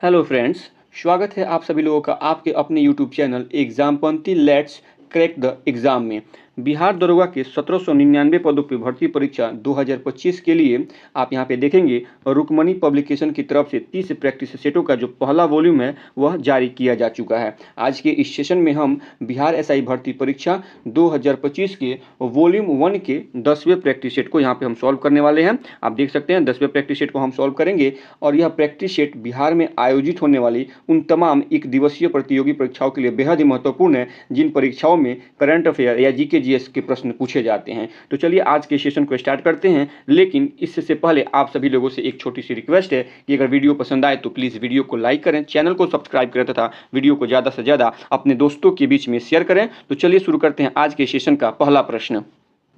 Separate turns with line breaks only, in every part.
Hello friends, स्वागत है आप सभी लोगों का आपके अपने YouTube channel Exampanthi let's crack the exam में। बिहार दरोगा के 1799 पदों पर भर्ती परीक्षा 2025 के लिए आप यहाँ पे देखेंगे रुक्मणी पब्लिकेशन की तरफ से 30 प्रैक्टिस सेटों का जो पहला वॉल्यूम है वह जारी किया जा चुका है। आज के इस सेशन में हम बिहार एसआई भर्ती परीक्षा 2025 के वॉल्यूम 1 के 10वें प्रैक्टिस सेट को यहाँ पे हम सॉल्व करने वाले हैं। आप देख सकते हैं 10वें प्रैक्टिस सेट को हम सॉल्व करेंगे और यह प्रैक्टिस सेट बिहार में आयोजित होने वाली उन तमाम एक दिवसीय प्रतियोगी परीक्षाओं के लिए बेहद ही महत्वपूर्ण है जिन परीक्षाओं में करंट अफेयर या जीके जीएस के प्रश्न पूछे जाते हैं। तो चलिए आज के सेशन को स्टार्ट करते हैं, लेकिन इससे पहले आप सभी लोगों से एक छोटी सी रिक्वेस्ट है कि अगर वीडियो पसंद आए तो प्लीज़ वीडियो को लाइक करें, चैनल को सब्सक्राइब करें तथा वीडियो को ज़्यादा से ज़्यादा अपने दोस्तों के बीच में शेयर करें। तो चलिए शुरू करते हैं आज के सेशन का पहला प्रश्न।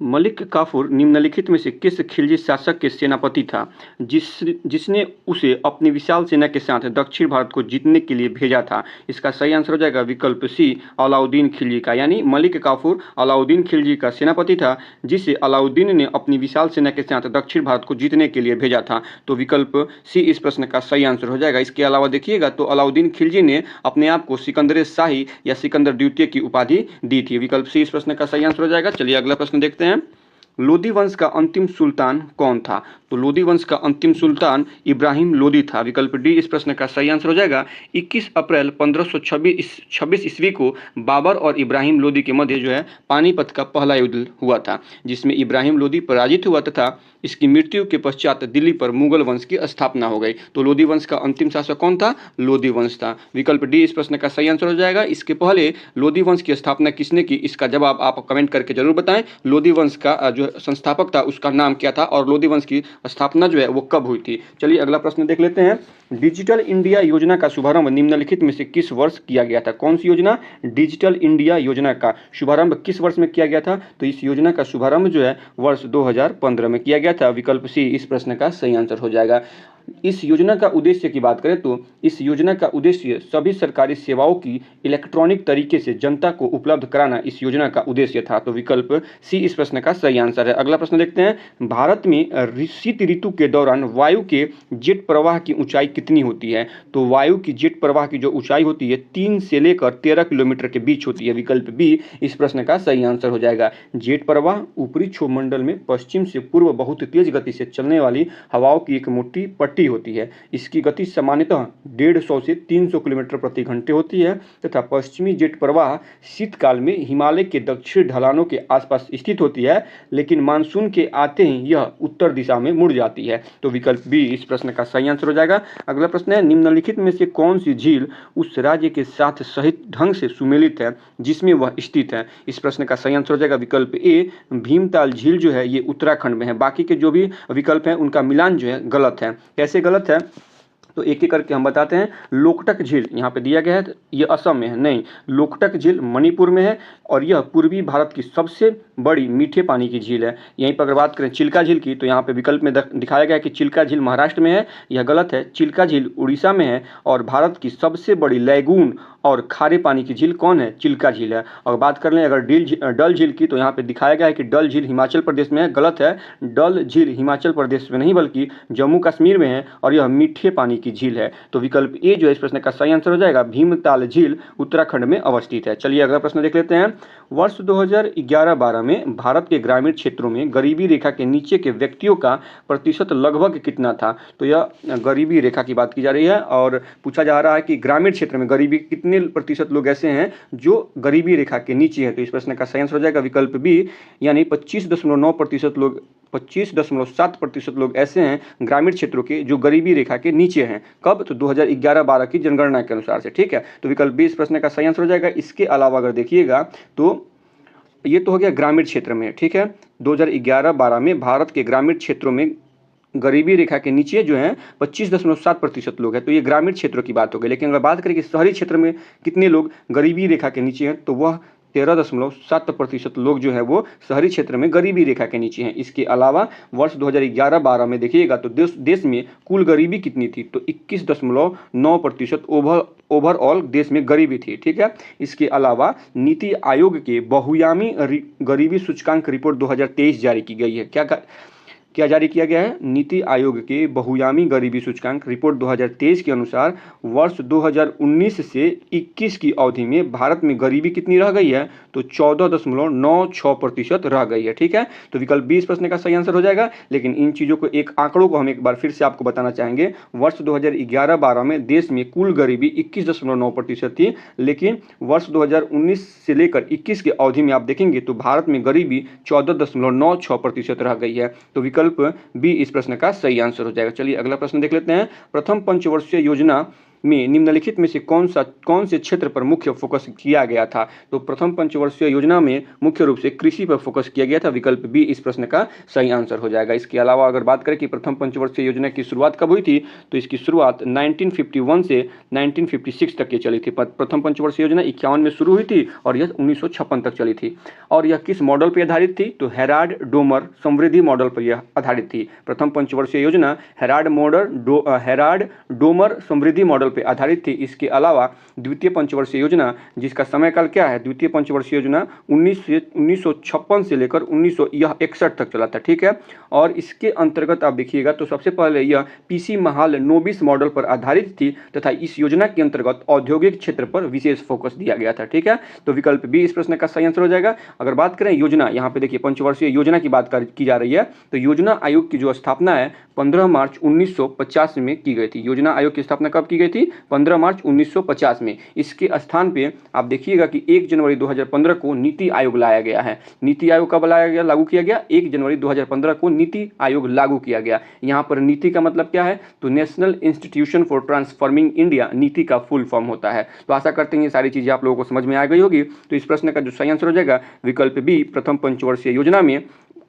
मलिक काफूर निम्नलिखित में से किस खिलजी शासक के सेनापति था जिसने उसे अपनी विशाल सेना के साथ दक्षिण भारत को जीतने के लिए भेजा था? इसका सही आंसर हो जाएगा विकल्प सी, अलाउद्दीन खिलजी का। यानी मलिक काफूर अलाउद्दीन खिलजी का सेनापति था जिसे अलाउद्दीन ने अपनी विशाल सेना के साथ दक्षिण भारत को जीतने के लिए भेजा था। तो विकल्प सी इस प्रश्न का सही आंसर हो जाएगा। इसके अलावा देखिएगा तो अलाउद्दीन खिलजी ने अपने आप को सिकंदर शाही या सिकंदर द्वितीय की उपाधि दी थी। विकल्प सी इस प्रश्न का सही आंसर हो जाएगा। चलिए अगला प्रश्न देखते हैं। लोदी वंश का अंतिम सुल्तान कौन था? तो लोदी वंश का अंतिम सुल्तान इब्राहिम लोदी था। विकल्प डी इस प्रश्न का सही आंसर हो जाएगा। 21 अप्रैल 1526 ईस्वी को बाबर और इब्राहिम लोदी के मध्य जो है पानीपत का पहला युद्ध हुआ था, जिसमें इब्राहिम लोदी पराजित हुआ तथा इसकी मृत्यु के पश्चात दिल्ली पर मुगल वंश की स्थापना हो गई। तो लोदी वंश का अंतिम शासक कौन था? लोदी वंश था। विकल्प डी इस प्रश्न का सही आंसर हो जाएगा। इसके पहले लोदी वंश की स्थापना किसने की, इसका जवाब आप कमेंट करके जरूर बताएं। लोदी वंश का जो संस्थापक था उसका नाम क्या था और लोदी वंश की स्थापना जो है वो कब हुई थी? चलिए अगला प्रश्न देख लेते हैं। डिजिटल इंडिया योजना का शुभारंभ निम्नलिखित में से किस वर्ष किया गया था? कौन सी योजना? डिजिटल इंडिया योजना का शुभारंभ किस वर्ष में किया गया था? तो इस योजना का शुभारंभ जो है वर्ष 2015 में किया गया था। विकल्प सी इस प्रश्न का सही आंसर हो जाएगा। इस योजना का उद्देश्य की बात करें तो इस योजना का उद्देश्य सभी सरकारी सेवाओं की इलेक्ट्रॉनिक तरीके से जनता को उपलब्ध कराना इस योजना का उद्देश्य था। तो विकल्प सी इस प्रश्न का सही आंसर है। अगला प्रश्न देखते हैं। भारत में शीत ऋतु के दौरान वायु के जेट प्रवाह की ऊंचाई कितनी होती है? तो वायु की जेट प्रवाह की जो ऊंचाई होती है 3 से लेकर 13 किलोमीटर के बीच होती है। विकल्प बी इस प्रश्न का सही आंसर हो जाएगा। जेट प्रवाह ऊपरी क्षोभमंडल में पश्चिम से पूर्व बहुत तेज गति से चलने वाली हवाओं की एक मोटी पट्टी होती है। इसकी गति सामान्यतः 150 से 300 किलोमीटर प्रति घंटे होती है तथा पश्चिमी जेट प्रवाह शीतकाल में हिमालय के दक्षिण ढलानों के आसपास स्थित होती है, लेकिन मानसून के आते ही यह उत्तर दिशा में मुड़ जाती है। तो विकल्प बी इस प्रश्न का सही आंसर हो जाएगा। अगला प्रश्न है। निम्नलिखित में से कौन सी झील उस राज्य के साथ सहित ढंग से सुमेलित है जिसमें वह स्थित है? इस प्रश्न का सही आंसर हो जाएगा विकल्प ए, भीमताल झील जो है ये उत्तराखंड में है। बाकी के जो भी विकल्प हैं उनका मिलान जो है गलत है। कैसे गलत है तो एक एक करके हम बताते हैं। लोकटक झील यहाँ पे दिया गया है, ये असम में है। नहीं, लोकटक झील मणिपुर में है और यह पूर्वी भारत की सबसे बड़ी मीठे पानी की झील है। यहीं पर अगर बात करें चिल्का झील की तो यहाँ पे विकल्प में दिखाया गया है कि चिल्का झील महाराष्ट्र में है, यह गलत है। चिल्का झील उड़ीसा में है और भारत की सबसे बड़ी लैगून और खारे पानी की झील कौन है? चिल्का झील है। और बात कर लें अगर डल झील की तो यहाँ पे दिखाया गया है कि डल झील हिमाचल प्रदेश में है, गलत है। डल झील हिमाचल प्रदेश में नहीं बल्कि जम्मू कश्मीर में है और यह मीठे पानी की झील है। तो विकल्प ए जो है इस प्रश्न का सही आंसर हो जाएगा। भीमताल झील उत्तराखंड में अवस्थित है। चलिए अगला प्रश्न देख लेते हैं। वर्ष 2011-12 में भारत के ग्रामीण क्षेत्रों में गरीबी रेखा के नीचे के व्यक्तियों का प्रतिशत लगभग कितना था? तो यह गरीबी रेखा की बात की जा रही है और पूछा जा रहा है कि ग्रामीण क्षेत्र में गरीबी कितने प्रतिशत लोग ऐसे हैं जो गरीबी रेखा के नीचे है। तो इस प्रश्न का सही आंसर हो जाएगा विकल्प बी, यानी 25.9% लोग 25.7% लोग ऐसे हैं ग्रामीण क्षेत्रों के जो गरीबी रेखा के नीचे हैं। कब? तो 2011-12 की जनगणना के अनुसार से। ठीक है, तो विकल्प बी इस प्रश्न का सही आंसर हो जाएगा। इसके अलावा अगर देखिएगा तो ये तो हो गया ग्रामीण क्षेत्र में। ठीक है, 2011-12 में भारत के ग्रामीण क्षेत्रों में गरीबी रेखा के नीचे जो है 25.7% लोग हैं। तो ये ग्रामीण क्षेत्रों की बात हो गई। लेकिन अगर बात करें कि शहरी क्षेत्र में कितने लोग गरीबी रेखा के नीचे हैं तो वह 13.7% लोग जो है वो शहरी क्षेत्र में गरीबी रेखा के नीचे हैं। इसके अलावा वर्ष 2011-12 में देखिएगा तो देश में कुल गरीबी कितनी थी? तो 21.9% ओवरऑल देश में गरीबी थी। ठीक है, इसके अलावा नीति आयोग के बहुआयामी गरीबी सूचकांक रिपोर्ट 2023 जारी की गई है। क्या क्या जारी किया गया है? नीति आयोग के बहुआयामी गरीबी सूचकांक रिपोर्ट 2023 के अनुसार वर्ष 2019 से 21 की अवधि में भारत में गरीबी कितनी रह गई है? तो 14.96% रह गई है। ठीक है, तो विकल्प 20 प्रश्न का सही आंसर हो जाएगा। लेकिन इन चीज़ों को, एक आंकड़ों को हम एक बार फिर से आपको बताना चाहेंगे। वर्ष 2011-12 में देश में कुल गरीबी 21.9% थी, लेकिन वर्ष 2019 से लेकर 21 की अवधि में आप देखेंगे तो भारत में गरीबी 14.96% रह गई है। तो विकल्प बी इस प्रश्न का सही आंसर हो जाएगा। चलिए अगला प्रश्न देख लेते हैं। प्रथम पंचवर्षीय योजना में निम्नलिखित में से कौन से क्षेत्र पर मुख्य फोकस किया गया था? तो प्रथम पंचवर्षीय योजना में मुख्य रूप से कृषि पर फोकस किया गया था। विकल्प बी इस प्रश्न का सही आंसर हो जाएगा। इसके अलावा अगर बात करें कि प्रथम पंचवर्षीय योजना की शुरुआत कब हुई थी, तो इसकी शुरुआत 1951 से 1956 तक की चली थी। प्रथम पंचवर्षीय योजना 51 में शुरू हुई थी और यह 1956 तक चली थी। और यह किस मॉडल पर आधारित थी? तो हेराल्ड डोमर समृद्धि मॉडल पर यह आधारित थी। प्रथम पंचवर्षीय योजना हेराल्ड डोमर समृद्धि मॉडल पे आधारित थी। इसके अलावा द्वितीय पंचवर्षीय योजना, जिसका समय काल क्या है? द्वितीय पंचवर्षीय योजना 1956 से लेकर 1961 तक चला था। ठीक है, और इसके अंतर्गत आप देखिएगा तो सबसे पहले यह पीसी महाल नोबिस मॉडल पर आधारित थी तथा इस योजना के अंतर्गत औद्योगिक क्षेत्र पर विशेष फोकस दिया गया था। ठीक है, तो विकल्प बी इस प्रश्न का सही आंसर हो जाएगा। अगर बात करें योजना, यहाँ पे देखिए पंचवर्षीय योजना की बात की जा रही है, तो योजना आयोग की जो स्थापना है 15 मार्च 1950 में की गई थी। योजना आयोग की स्थापना कब की गई थी? 15 मार्च 1950 में। इसके स्थान पे आप देखिएगा कि 1 जनवरी 2015 को नीति आयोग लाया गया है। नीति आयोग कब लाया गया, लागू किया गया? 1 जनवरी 2015 को नीति आयोग लागू किया गया। यहाँ पर नीति का मतलब क्या है? तो national institution for transforming India नीति का फुल फॉर्म होता है। तो आशा करते हैं ये सारी चीजें आप लोगों को समझ में आ गई होगी। तो इस प्रश्न का जो सही आंसर हो जाएगा विकल्प बी, प्रथम पंचवर्षीय योजना में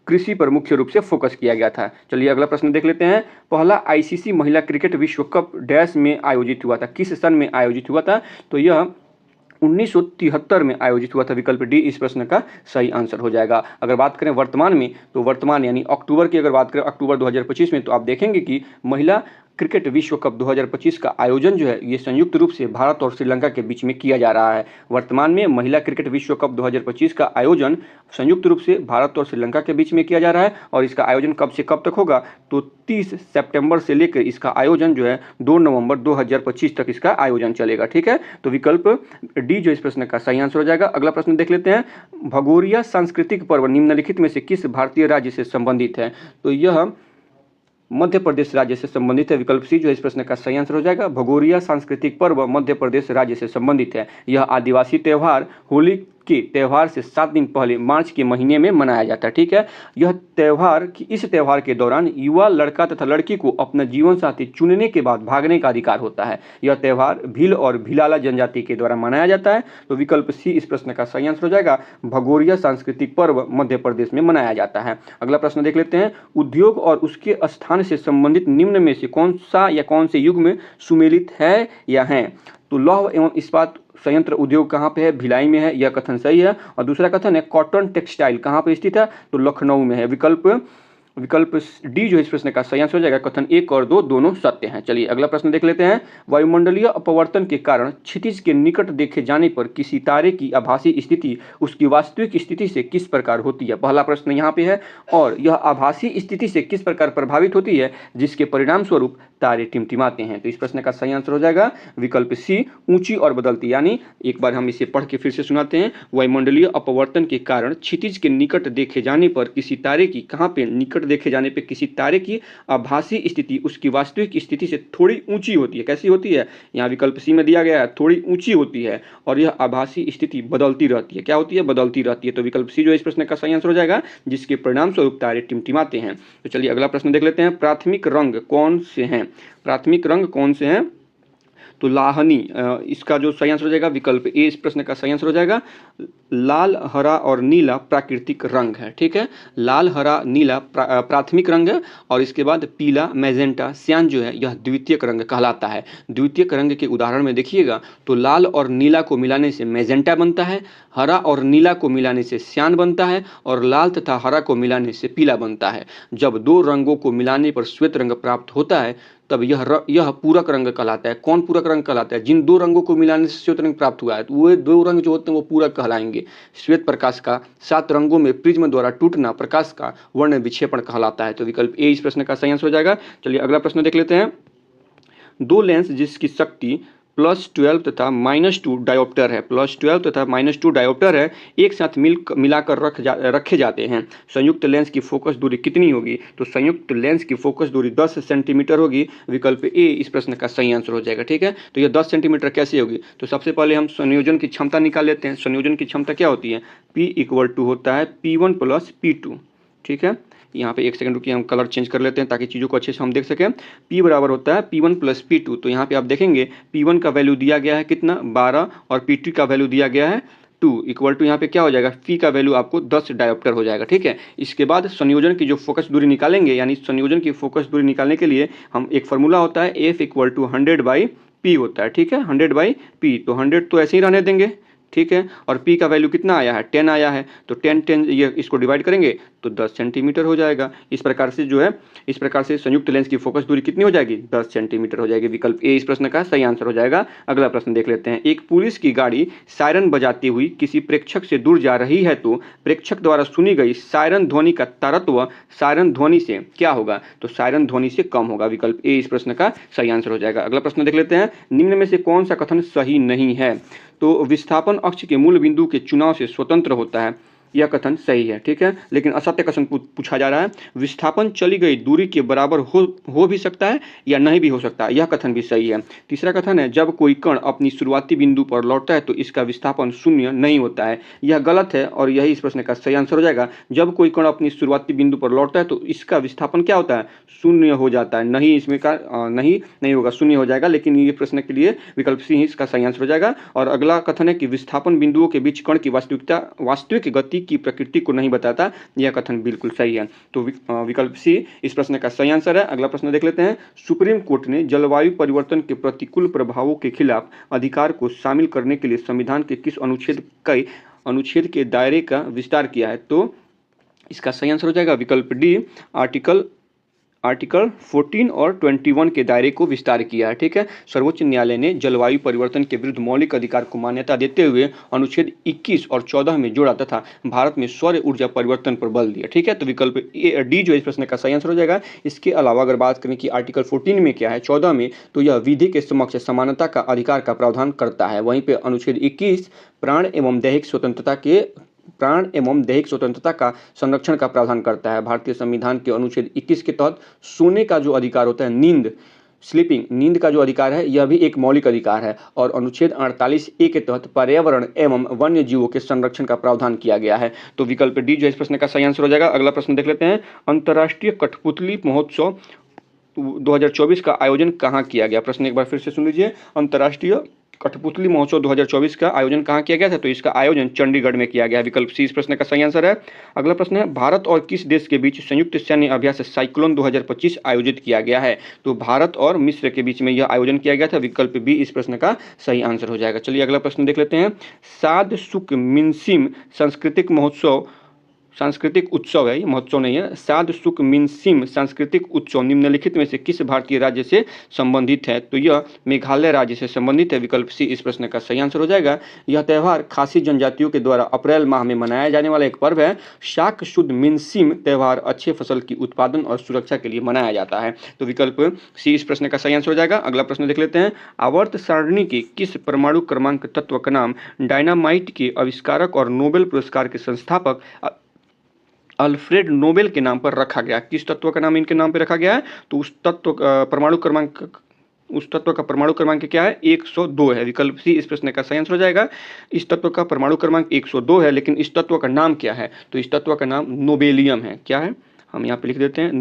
कृषि पर मुख्य रूप से फोकस किया गया था। चलिए अगला प्रश्न देख लेते हैं। पहला आईसीसी महिला क्रिकेट विश्व कप डैश में आयोजित हुआ था? किस सन में आयोजित हुआ था? तो यह 1973 में आयोजित हुआ था। विकल्प डी इस प्रश्न का सही आंसर हो जाएगा। अगर बात करें वर्तमान में, तो वर्तमान यानी अक्टूबर की अगर बात करें, अक्टूबर 2025 में, तो आप देखेंगे कि महिला क्रिकेट विश्व कप 2025 का आयोजन जो है ये संयुक्त रूप से भारत और श्रीलंका के बीच में किया जा रहा है। वर्तमान में महिला क्रिकेट विश्व कप 2025 का आयोजन संयुक्त रूप से भारत और श्रीलंका के बीच में किया जा रहा है। और इसका आयोजन कब से कब तक होगा? तो 30 सितंबर से लेकर इसका आयोजन जो है 2 नवंबर 2025 तक इसका आयोजन चलेगा। ठीक है, तो विकल्प डी जो इस प्रश्न का सही आंसर हो जाएगा। अगला प्रश्न देख लेते हैं। भगोरिया सांस्कृतिक पर्व निम्नलिखित में से किस भारतीय राज्य से संबंधित है? तो यह मध्य प्रदेश राज्य से संबंधित है। विकल्प सी जो है इस प्रश्न का सही आंसर हो जाएगा। भगोरिया सांस्कृतिक पर्व मध्य प्रदेश राज्य से संबंधित है। यह आदिवासी त्यौहार होली के त्यौहार से 7 दिन पहले मार्च के महीने में मनाया जाता है। ठीक है, इस त्यौहार के दौरान युवा लड़का तथा लड़की को अपना जीवन साथी चुनने के बाद भागने का अधिकार होता है। यह त्यौहार भील और भिलाला जनजाति के द्वारा मनाया जाता है। तो विकल्प सी इस प्रश्न का सही आंसर हो जाएगा। भगोरिया सांस्कृतिक पर्व मध्य प्रदेश में मनाया जाता है। अगला प्रश्न देख लेते हैं। उद्योग और उसके स्थान से संबंधित निम्न में से कौन सा या कौन से युग में सुमेलित है या है? तो लौह एवं इस्पात संयंत्र उद्योग कहाँ पे है? भिलाई में है, यह कथन सही है। और दूसरा कथन है कॉटन टेक्सटाइल कहाँ पे स्थित है? तो लखनऊ में है। विकल्प डी जो इस प्रश्न का सही आंसर हो जाएगा। कथन 1 और 2 दोनों सत्य हैं। चलिए अगला प्रश्न देख लेते हैं। वायुमंडलीय अपवर्तन के कारण क्षितिज के निकट देखे जाने पर किसी तारे की आभासी स्थिति उसकी वास्तविक स्थिति से किस प्रकार होती है? पहला प्रश्न यहाँ पे है। और यह आभासी स्थिति से किस प्रकार प्रभावित होती है, जिसके परिणाम स्वरूप तारे टिमटिमाते हैं? तो इस प्रश्न का सही आंसर हो जाएगा विकल्प सी, ऊंची और बदलती। यानी एक बार हम इसे पढ़ के फिर से सुनाते हैं। वायुमंडलीय अपवर्तन के कारण क्षितिज के निकट देखे जाने पर किसी तारे की, कहाँ पे? निकट देखे जाने पे किसी तारे की आभासी स्थिति उसकी वास्तविक स्थिति से थोड़ी ऊंची होती है। कैसी होती है? यहाँ विकल्प सी में दिया गया है, थोड़ी ऊंची होती है। और यह आभासी स्थिति बदलती रहती है। क्या होती है? बदलती रहती है। तो विकल्प सी जो इस प्रश्न का सही आंसर हो जाएगा, जिसके परिणाम स्वरूप तारे टिमटिमाते हैं। तो चलिए अगला प्रश्न देख लेते हैं। प्राथमिक रंग कौन से हैं? प्राथमिक रंग कौन से हैं? तो लाहनी, इसका जो सही आंसर हो जाएगा विकल्प ए इस प्रश्न का सही आंसर हो जाएगा। लाल, हरा और नीला प्राकृतिक रंग है। ठीक है, लाल, हरा, नीला प्राथमिक रंग है। और इसके बाद पीला, मैजेंटा, सियान जो है यह द्वितीयक रंग कहलाता है। द्वितीयक रंग के उदाहरण में देखिएगा तो लाल और नीला को मिलाने से मैजेंटा बनता है, हरा और नीला को मिलाने से सियान बनता है, और लाल तथा हरा को मिलाने से पीला बनता है। जब दो रंगों को मिलाने पर श्वेत रंग प्राप्त होता है तब यह पूरक रंग कहलाता है। कौन पूरक रंग कहलाता है? जिन दो रंगों को मिलाने से श्वेत रंग प्राप्त हुआ है, तो वो दो रंग जो होते हैं वो पूरक कहलाएंगे। श्वेत प्रकाश का 7 रंगों में प्रिज्म द्वारा टूटना प्रकाश का वर्ण विक्षेपण कहलाता है। तो विकल्प ए इस प्रश्न का सही आंसर हो जाएगा। चलिए अगला प्रश्न देख लेते हैं। दो लेंस जिसकी शक्ति +12 तथा -2 डायोप्टर है, +12 तथा -2 डायोप्टर है, एक साथ मिलाकर रखे जाते हैं। संयुक्त लेंस की फोकस दूरी कितनी होगी? तो संयुक्त लेंस की फोकस दूरी 10 सेंटीमीटर होगी। विकल्प ए इस प्रश्न का सही आंसर हो जाएगा। ठीक है, तो यह 10 सेंटीमीटर कैसे होगी? तो सबसे पहले हम संयोजन की क्षमता निकाल लेते हैं। संयोजन की क्षमता क्या होती है? P होता है P1 + P2। ठीक है, यहाँ पे एक सेकंड रुकिए, हम कलर चेंज कर लेते हैं ताकि चीज़ों को अच्छे से हम देख सकें। P बराबर होता है P1 + P2। तो यहाँ पे आप देखेंगे P1 का वैल्यू दिया गया है कितना, 12, और P2 का वैल्यू दिया गया है 2, इक्वल टू यहाँ पे क्या हो जाएगा, P का वैल्यू आपको 10 डायोप्टर हो जाएगा। ठीक है, इसके बाद संयोजन की जो फोकस दूरी निकालेंगे, यानी संयोजन की फोकस दूरी निकालने के लिए हम एक फॉर्मूला होता है F = 100/P होता है। ठीक है, 100/P, तो 100 तो ऐसे ही रहने देंगे। ठीक है, और P का वैल्यू कितना आया है, 10 आया है, तो 10 ये इसको डिवाइड करेंगे तो 10 सेंटीमीटर हो जाएगा। इस प्रकार से जो है, इस प्रकार से संयुक्त लेंस की फोकस दूरी कितनी हो जाएगी, 10 सेंटीमीटर हो जाएगी। विकल्प ए इस प्रश्न का सही आंसर हो जाएगा। अगला प्रश्न देख लेते हैं। एक पुलिस की गाड़ी सायरन बजाती हुई किसी प्रेक्षक से दूर जा रही है, तो प्रेक्षक द्वारा सुनी गई सायरन ध्वनि का तारतम्य सायरन ध्वनि से क्या होगा? तो सायरन ध्वनि से कम होगा। विकल्प ए इस प्रश्न का सही आंसर हो जाएगा। अगला प्रश्न देख लेते हैं। निम्न में से कौन सा कथन सही नहीं है? तो विस्थापन अक्ष के मूल बिंदु के चुनाव से स्वतंत्र होता है, यह कथन सही है। ठीक है, लेकिन असत्य कथन पूछा जा रहा है। विस्थापन चली गई दूरी के बराबर हो भी सकता है या नहीं भी हो सकता है, यह कथन भी सही है। तीसरा कथन है, जब कोई कण अपनी शुरुआती बिंदु पर लौटता है तो इसका विस्थापन 0 नहीं होता है, यह गलत है और यही इस प्रश्न का सही आंसर हो जाएगा। जब कोई कण अपनी शुरुआती बिंदु पर लौटता है तो इसका विस्थापन क्या होता है, 0 हो जाता है। नहीं, इसमें का नहीं होगा, 0 हो जाएगा, लेकिन ये प्रश्न के लिए विकल्प सी ही इसका सही आंसर हो जाएगा। और अगला कथन है कि विस्थापन बिंदुओं के बीच कण की वास्तविक गति की प्रकृति को नहीं बताता, यह कथन बिल्कुल सही है। तो विकल्प सी इस प्रश्न का सही आंसर है। अगला प्रश्न देख लेते हैं। सुप्रीम कोर्ट ने जलवायु परिवर्तन के प्रतिकूल प्रभावों के खिलाफ अधिकार को शामिल करने के लिए संविधान के किस अनुच्छेद के दायरे का विस्तार किया है? तो इसका सही आंसर हो जाएगा विकल्प डी, आर्टिकल 14 और 21 के दायरे को विस्तार किया है। ठीक है, सर्वोच्च न्यायालय ने जलवायु परिवर्तन के विरुद्ध मौलिक अधिकार को मान्यता देते हुए अनुच्छेद 21 और 14 में जोड़ा तथा भारत में सौर ऊर्जा परिवर्तन पर बल दिया। ठीक है, तो विकल्प डी जो इस प्रश्न का सही आंसर हो जाएगा। इसके अलावा अगर बात करें कि आर्टिकल 14 में क्या है, 14 में, तो यह विधि के समक्ष समानता का अधिकार का प्रावधान करता है। वहीं पर अनुच्छेद 21 प्राण एवं दैहिक स्वतंत्रता का संरक्षण का प्रावधान करता है। भारतीय संविधान के अनुच्छेद 21 के तहत सोने का जो अधिकार होता है, नींद का जो अधिकार है, यह भी एक मौलिक अधिकार है। और अनुच्छेद 48A के तहत पर्यावरण एवं वन्य जीवों के संरक्षण का प्रावधान किया गया है। तो विकल्प डी जो इस प्रश्न का सही आंसर हो जाएगा। अगला प्रश्न देख लेते हैं। अंतर्राष्ट्रीय कठपुतली महोत्सव 2024 का आयोजन कहाँ किया गया? प्रश्न एक बार फिर से सुन लीजिए। अंतर्राष्ट्रीय कठपुतली महोत्सव 2024 का आयोजन कहाँ किया गया था? तो इसका आयोजन चंडीगढ़ में किया गया। विकल्प सी इस प्रश्न का सही आंसर है। अगला प्रश्न है, भारत और किस देश के बीच संयुक्त सैन्य अभ्यास साइक्लोन 2025 आयोजित किया गया है? तो भारत और मिस्र के बीच में यह आयोजन किया गया था। विकल्प बी इस प्रश्न का सही आंसर हो जाएगा। चलिए अगला प्रश्न देख लेते हैं। साद सुक मिनसिम सांस्कृतिक उत्सव है, महोत्सव नहीं है। साद सुक मिनसिम सांस्कृतिक उत्सव निम्नलिखित में से किस भारतीय राज्य से संबंधित है? तो यह मेघालय राज्य से संबंधित है। विकल्प सी इस प्रश्न का सही आंसर हो जाएगा। यह त्यौहार खासी जनजातियों के द्वारा अप्रैल माह में मनाया जाने वाला एक पर्व है। शाक शुद्ध मिनसिम त्यौहार अच्छे फसल की उत्पादन और सुरक्षा के लिए मनाया जाता है। तो विकल्प सी इस प्रश्न का सही आंसर हो जाएगा। अगला प्रश्न देख लेते हैं। आवर्त सारणी के किस परमाणु क्रमांक तत्व का नाम डायनामाइट के आविष्कारक और नोबेल पुरस्कार के संस्थापक अल्फ्रेड नोबेल के नाम पर रखा गया? किस तत्व का नाम इनके नाम पर रखा गया है? तो उस तत्व का परमाणु क्रमांक क्या है? 102 है। विकल्प सी इस प्रश्न का सही आंसर हो जाएगा। इस तत्व का परमाणु क्रमांक 102 है, लेकिन इस तत्व का नाम क्या है? तो इस तत्व का नाम नोबेलियम है। क्या है? हम यहाँ पे लिख देते हैं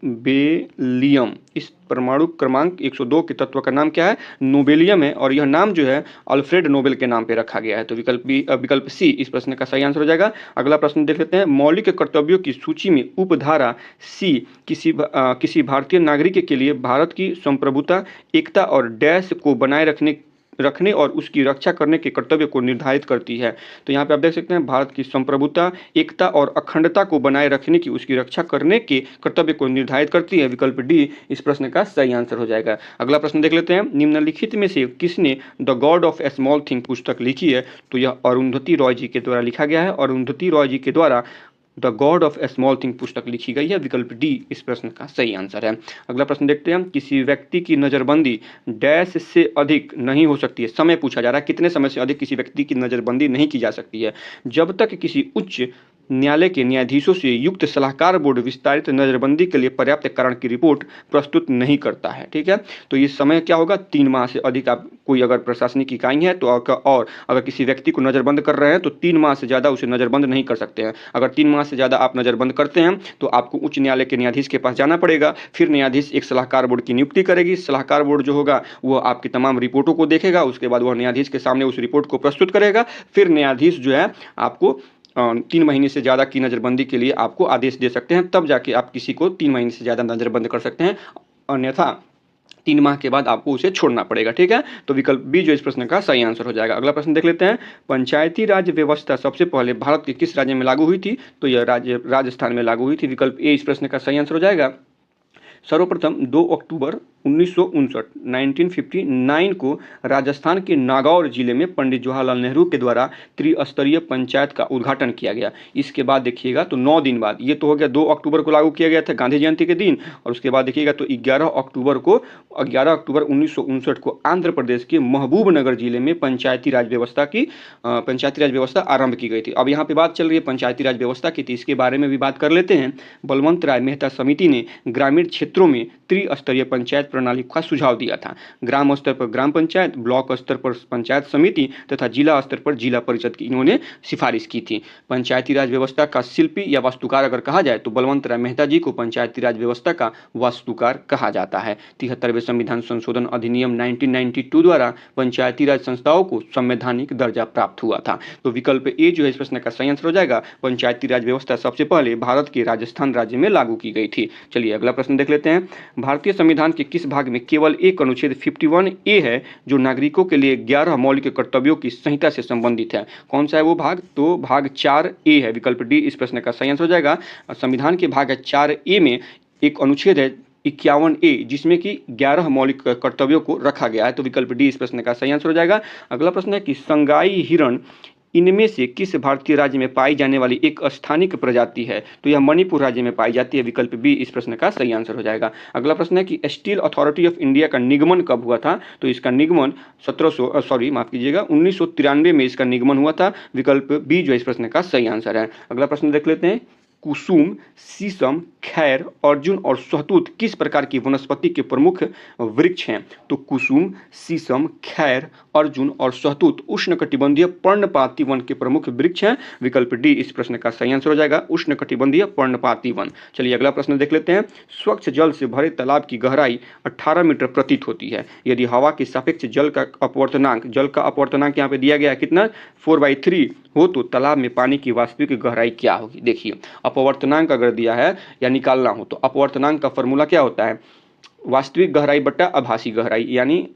नोबेलियम। इस परमाणु क्रमांक 102 के तत्व का नाम क्या है? नोबेलियम है, और यह नाम जो है अल्फ्रेड नोबेल के नाम पे रखा गया है। तो विकल्प सी इस प्रश्न का सही आंसर हो जाएगा। अगला प्रश्न देख लेते हैं। मौलिक कर्तव्यों की सूची में उपधारा सी किसी भारतीय नागरिक के लिए भारत की संप्रभुता, एकता और डैश को बनाए रखने रखने और उसकी रक्षा करने के कर्तव्य को निर्धारित करती है। तो यहाँ पे आप देख सकते हैं भारत की संप्रभुता, एकता और अखंडता को बनाए रखने की, उसकी रक्षा करने के कर्तव्य को निर्धारित करती है। विकल्प डी इस प्रश्न का सही आंसर हो जाएगा। अगला प्रश्न देख लेते हैं, निम्नलिखित में से किसने the God of A small thing पुस्तक लिखी है? तो यह अरुंधति रॉय जी के द्वारा लिखा गया है। अरुंधति रॉय जी के द्वारा the God of A small thing पुस्तक लिखी गई है। विकल्प डी इस प्रश्न का सही आंसर है। अगला प्रश्न देखते हैं, किसी व्यक्ति की नज़रबंदी डैश से अधिक नहीं हो सकती है। समय पूछा जा रहा है, कितने समय से अधिक किसी व्यक्ति की नज़रबंदी नहीं की जा सकती है? जब तक किसी उच्च न्यायालय के न्यायाधीशों से युक्त सलाहकार बोर्ड विस्तारित नज़रबंदी के लिए पर्याप्त कारण की रिपोर्ट प्रस्तुत नहीं करता है। ठीक है, तो ये समय क्या होगा? 3 माह से अधिक। आप कोई अगर प्रशासनिक इकाई है तो और अगर किसी व्यक्ति को नज़रबंद कर रहे हैं तो 3 माह से ज़्यादा उसे नज़रबंद नहीं कर सकते हैं। अगर 3 माह से ज़्यादा आप नज़रबंद करते हैं तो आपको उच्च न्यायालय के न्यायाधीश के पास जाना पड़ेगा। फिर न्यायाधीश एक सलाहकार बोर्ड की नियुक्ति करेगी। सलाहकार बोर्ड जो होगा वो आपकी तमाम रिपोर्टों को देखेगा, उसके बाद वह न्यायाधीश के सामने उस रिपोर्ट को प्रस्तुत करेगा। फिर न्यायाधीश जो है आपको 3 महीने से ज़्यादा की नज़रबंदी के लिए आपको आदेश दे सकते हैं, तब जाके आप किसी को 3 महीने से ज़्यादा नज़रबंद कर सकते हैं, अन्यथा 3 माह के बाद आपको उसे छोड़ना पड़ेगा। ठीक है, तो विकल्प बी जो इस प्रश्न का सही आंसर हो जाएगा। अगला प्रश्न देख लेते हैं, पंचायती राज व्यवस्था सबसे पहले भारत के किस राज्य में लागू हुई थी? तो यह राज्य राजस्थान में लागू हुई थी। विकल्प ए इस प्रश्न का सही आंसर हो जाएगा। सर्वप्रथम 2 अक्टूबर 1959 को राजस्थान के नागौर जिले में पंडित जवाहरलाल नेहरू के द्वारा त्रिस्तरीय पंचायत का उद्घाटन किया गया। इसके बाद देखिएगा तो 9 दिन बाद, ये तो हो गया 2 अक्टूबर को लागू किया गया था गांधी जयंती के दिन, और उसके बाद देखिएगा तो 11 अक्टूबर 1959 को आंध्र प्रदेश के महबूबनगर जिले में पंचायती राज व्यवस्था आरंभ की गई थी। अब यहाँ पे बात चल रही है पंचायती राज व्यवस्था की, तो इसके बारे में भी बात कर लेते हैं। बलवंत राय मेहता समिति ने ग्रामीण क्षेत्रों में त्रिस्तरीय पंचायत प्रणाली का सुझाव दिया था। ग्राम स्तर पर ग्राम पंचायत, ब्लॉक स्तर पर पंचायत समिति तथा जिला स्तर पर जिला परिषद की इन्होंने सिफारिश की थी। पंचायती राज व्यवस्था का शिल्पी या वास्तुकार अगर कहा जाए तो बलवंत राय मेहता जी को पंचायती राज व्यवस्था का वास्तुकार कहा जाता है। 73वें संविधान संशोधन अधिनियम 1992 द्वारा पंचायती राज संस्थाओं को संवैधानिक दर्जा प्राप्त हुआ था। तो विकल्प ए जो है इस प्रश्न का सही आंसर हो जाएगा। पंचायती राज व्यवस्था सबसे पहले भारत के राजस्थान राज्य में लागू की गई थी। चलिए अगला प्रश्न देख लेते हैं, भारतीय संविधान के किस भाग में केवल एक अनुच्छेद 51A है जो नागरिकों के लिए 11 मौलिक कर्तव्यों की संहिता से संबंधित है? कौन सा है वो भाग? तो भाग 4A है। विकल्प डी इस प्रश्न का सही आंसर हो जाएगा। संविधान के भाग 4A में एक अनुच्छेद है 51A जिसमें कि 11 मौलिक कर्तव्यों को रखा गया है। तो विकल्प डी इस प्रश्न का सही आंसर हो जाएगा। अगला प्रश्न है कि संगाई हिरण इनमें से किस भारतीय राज्य में पाई जाने वाली एक स्थानिक प्रजाति है? तो यह मणिपुर राज्य में पाई जाती है। विकल्प बी इस प्रश्न का सही आंसर हो जाएगा। अगला प्रश्न है कि स्टील अथॉरिटी ऑफ इंडिया का निगमन कब हुआ था? तो इसका निगमन 1993 में इसका निगमन हुआ था। विकल्प बी जो इस प्रश्न का सही आंसर है। अगला प्रश्न देख लेते हैं, कुसुम, शीशम, खैर, अर्जुन और शहतूत किस प्रकार की वनस्पति के प्रमुख वृक्ष हैं? तो कुसुम, शीशम, खैर, अर्जुन और शहतूत उष्णकटिबंधीय पर्णपाती वन के प्रमुख वृक्ष हैं। विकल्प डी इस प्रश्न का सही आंसर हो जाएगा, उष्णकटिबंधीय पर्णपाती वन। चलिए अगला प्रश्न देख लेते हैं, स्वच्छ जल से भरे तालाब की गहराई 18 मीटर प्रतीत होती है। यदि हवा के सापेक्ष जल का अपवर्तनांक यहाँ पे दिया गया है कितना? 4/3 हो तो तालाब में पानी की वास्तविक गहराई क्या होगी? देखिए अपवर्तनांक अगर दिया है या निकालना हो तो अपवर्तनांक का फॉर्मूला क्या होता है? वास्तविक गहराई बट्टा आभासी गहराई, यानी